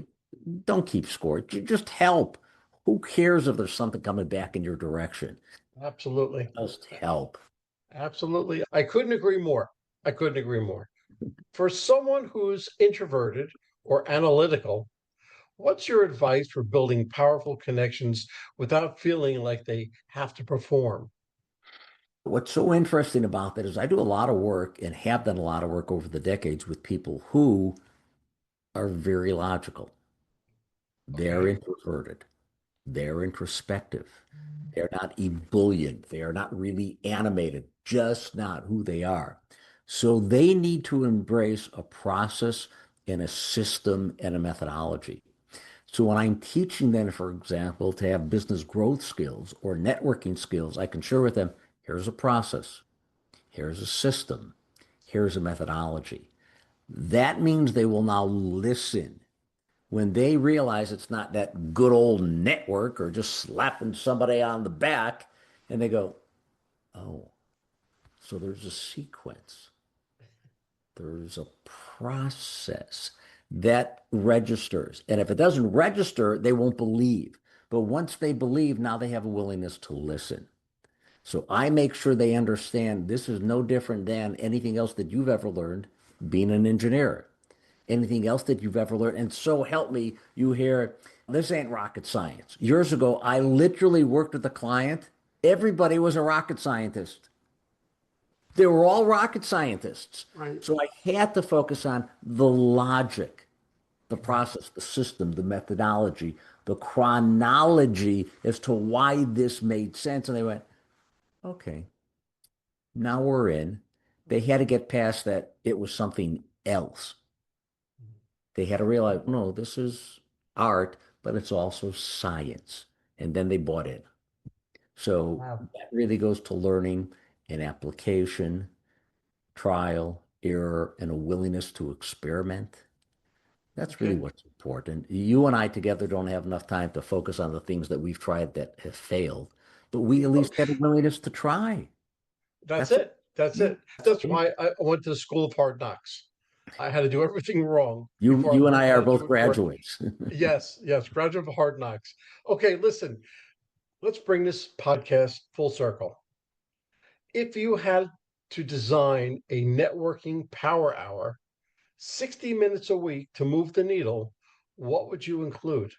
Don't keep score. Just help. Who cares if there's something coming back in your direction? absolutely. Just help. Absolutely. I couldn't agree more. I couldn't agree more. For someone who's introverted or analytical, what's your advice for building powerful connections without feeling like they have to perform? What's so interesting about that is I do a lot of work and have done a lot of work over the decades with people who are very logical. They're Okay. introverted. They're introspective. They're not ebullient. They are not really animated, just not who they are. So they need to embrace a process and a system and a methodology. So when I'm teaching them, for example, to have business growth skills or networking skills, I can share with them, here's a process, here's a system, here's a methodology. That means they will now listen when they realize it's not that good old network or just slapping somebody on the back, and they go, oh, so there's a sequence, there's a process that registers. And if it doesn't register, they won't believe. But once they believe, now they have a willingness to listen. So I make sure they understand this is no different than anything else that you've ever learned being an engineer, anything else that you've ever learned. And so help me, you hear, this ain't rocket science. Years ago, I literally worked with a client. Everybody was a rocket scientist. They were all rocket scientists. Right. So I had to focus on the logic, the process, the system, the methodology, the chronology as to why this made sense. And they went, okay, now we're in. They had to get past that it was something else. They had to realize, no, this is art, but it's also science. And then they bought in. So Wow. that really goes to learning and application, trial, error, and a willingness to experiment. That's really Okay. what's important. You and I together don't have enough time to focus on the things that we've tried that have failed, but we at least had a willingness to try. That's That's it. That's yeah. it. That's why I went to the school of hard knocks. I had to do everything wrong You before I you and learned I how are to do both it correctly. graduates. Yes, yes, graduate of hard knocks. Okay, listen, let's bring this podcast full circle. If you had to design a networking power hour, 60 minutes a week to move the needle, what would you include?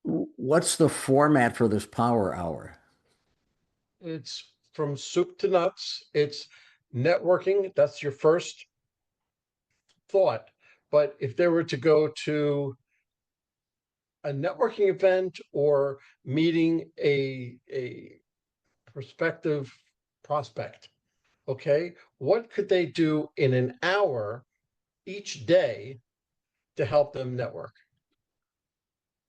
What's the format for this power hour? It's from soup to nuts. It's networking. That's your first thought. But if they were to go to a networking event or meeting a prospective prospect, okay, what could they do in an hour each day to help them network?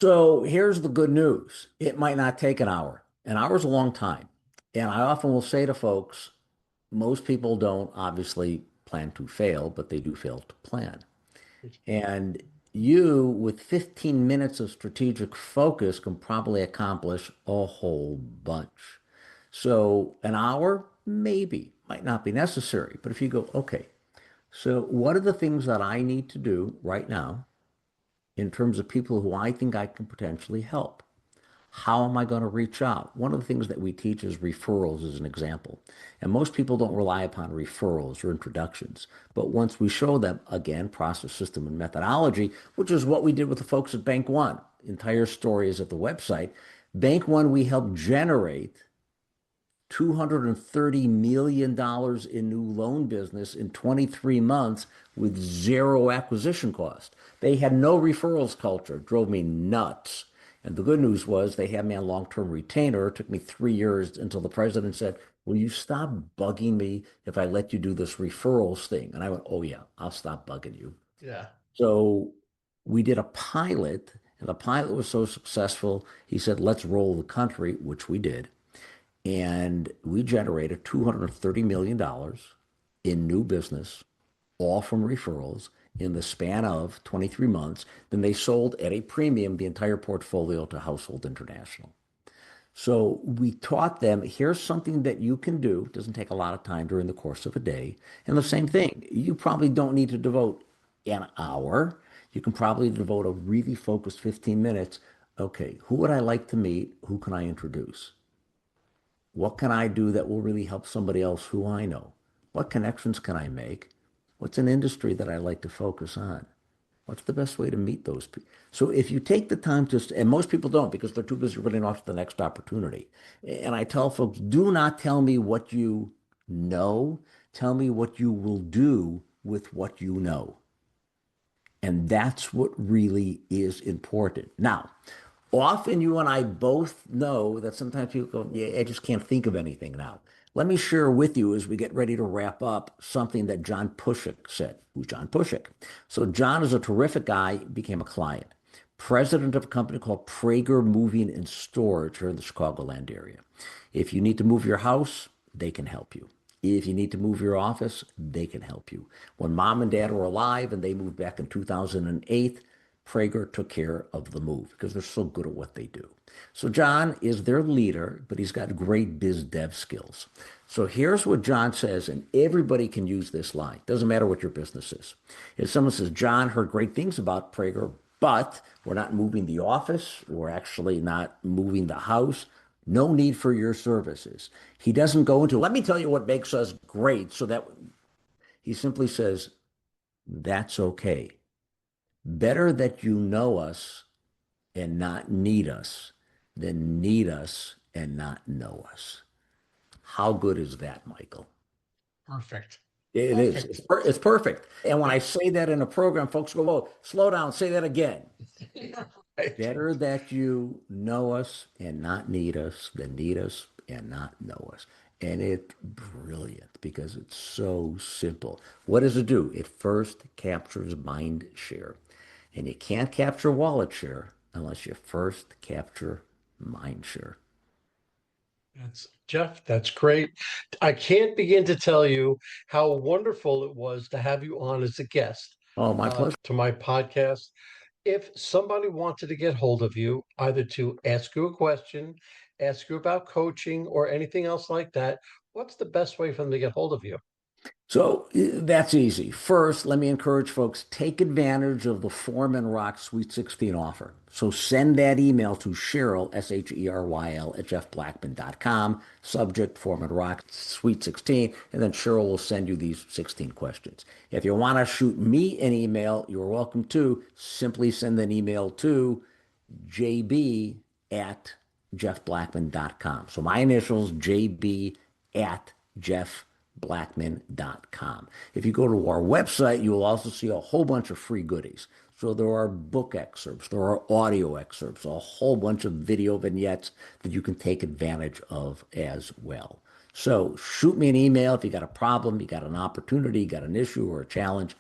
So here's the good news. It might not take an hour. An hour is a long time. And I often will say to folks, most people don't obviously plan to fail, but they do fail to plan. And you, with 15 minutes of strategic focus, can probably accomplish a whole bunch. So an hour, maybe, might not be necessary. But if you go, okay, so what are the things that I need to do right now in terms of people who I think I can potentially help? How am I going to reach out? One of the things that we teach is referrals as an example. And most people don't rely upon referrals or introductions. But once we show them, again, process, system, and methodology, which is what we did with the folks at Bank One, entire story is at the website. Bank One, we helped generate $230 million in new loan business in 23 months with zero acquisition cost. They had no referrals culture. It drove me nuts. And the good news was they had me on long-term retainer. It took me 3 years until the president said, will you stop bugging me if I let you do this referrals thing? And I went, oh yeah, I'll stop bugging you. Yeah. So we did a pilot, and the pilot was so successful, he said, let's roll the country, which we did. And we generated $230 million in new business, all from referrals in the span of 23 months. Then they sold at a premium the entire portfolio to Household International. So we taught them, here's something that you can do. It doesn't take a lot of time during the course of a day. And the same thing, you probably don't need to devote an hour. You can probably devote a really focused 15 minutes. Okay, who would I like to meet? Who can I introduce? What can I do that will really help somebody else who I know? What connections can I make? What's an industry that I like to focus on? What's the best way to meet those people? So if you take the time to, and most people don't because they're too busy running off to the next opportunity. And I tell folks, do not tell me what you know. Tell me what you will do with what you know. And that's what really is important. Now, Often you and I both know that sometimes people go, yeah, I just can't think of anything now. Let me share with you as we get ready to wrap up something that John Pushik said. Who's John Pushik? So John is a terrific guy, became a client, president of a company called Prager Moving and Storage here in the Chicagoland area. If you need to move your house, they can help you. If you need to move your office, they can help you. When mom and dad were alive and they moved back in 2008, Prager took care of the move because they're so good at what they do. So John is their leader, but he's got great biz dev skills. So here's what John says, and everybody can use this line. Doesn't matter what your business is. If someone says, John heard great things about Prager, but we're not moving the office, we're actually not moving the house, no need for your services. He doesn't go into, let me tell you what makes us great, so that he simply says, that's okay. Better that you know us and not need us than need us and not know us. How good is that, Michael? Perfect. It is. Perfect. It's perfect. And when I say that in a program, folks go, "Oh, slow down, say that again." Right. Better that you know us and not need us than need us and not know us. And it's brilliant because it's so simple. What does it do? It first captures mind share. And you can't capture wallet share unless you first capture mind share. That's Jeff, that's great. I can't begin to tell you how wonderful it was to have you on as a guest Oh, my pleasure. to my podcast. If somebody wanted to get hold of you, either to ask you a question, ask you about coaching, or anything else like that, what's the best way for them to get hold of you? So that's easy. First, let me encourage folks, take advantage of the Forman Rock Sweet 16 offer. So send that email to Cheryl, Sheryl, at jeffblackman.com, subject Forman Rock Sweet 16, and then Cheryl will send you these 16 questions. If you want to shoot me an email, you're welcome to. Simply send an email to jb at jeffblackman.com. So my initials, jb at jeffblackman.com. If you go to our website, you will also see a whole bunch of free goodies. So there are book excerpts, there are audio excerpts, a whole bunch of video vignettes that you can take advantage of as well. So shoot me an email if you got a problem, you got an opportunity, you got an issue or a challenge.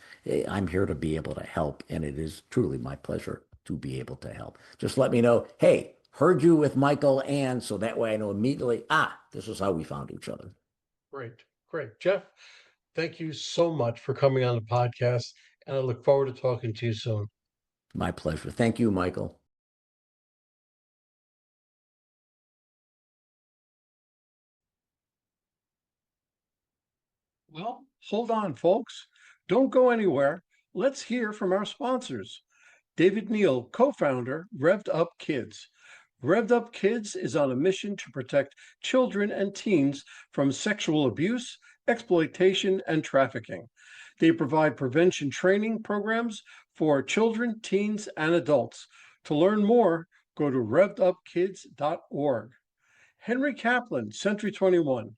I'm here to be able to help, and it is truly my pleasure to be able to help. Just let me know, hey, heard you with Michael and so that way I know immediately, this is how we found each other. Great, great. Jeff, thank you so much for coming on the podcast, and I look forward to talking to you soon. My pleasure. Thank you, Michael. Well, hold on, folks. Don't go anywhere. Let's hear from our sponsors. David Neal, co-founder, Revved Up Kids. Revved Up Kids is on a mission to protect children and teens from sexual abuse, exploitation, and trafficking. They provide prevention training programs for children, teens, and adults. To learn more, go to revvedupkids.org. Henry Kaplan, Century 21.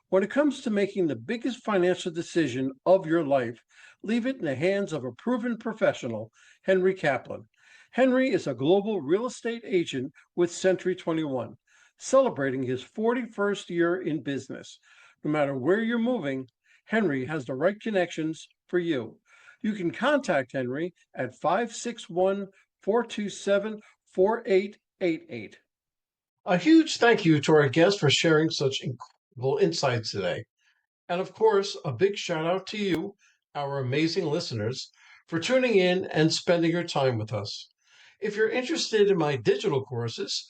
When it comes to making the biggest financial decision of your life, leave it in the hands of a proven professional, Henry Kaplan. Henry is a global real estate agent with Century 21, celebrating his 41st year in business. No matter where you're moving, Henry has the right connections for you. You can contact Henry at 561 427 4888. A huge thank you to our guest for sharing such incredible insights today. And of course, a big shout out to you, our amazing listeners, for tuning in and spending your time with us. If you're interested in my digital courses,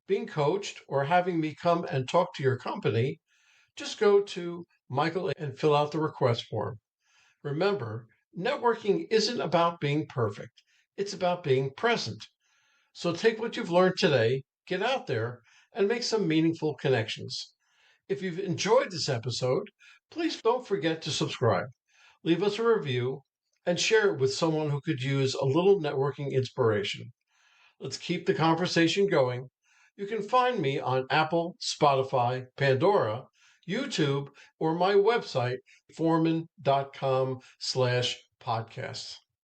being coached, or having me come and talk to your company, just go to Michael and fill out the request form. Remember, networking isn't about being perfect, it's about being present. So take what you've learned today, get out there, and make some meaningful connections. If you've enjoyed this episode, please don't forget to subscribe, leave us a review, and share it with someone who could use a little networking inspiration. Let's keep the conversation going. You can find me on Apple, Spotify, Pandora, YouTube, or my website, forman.com/podcasts.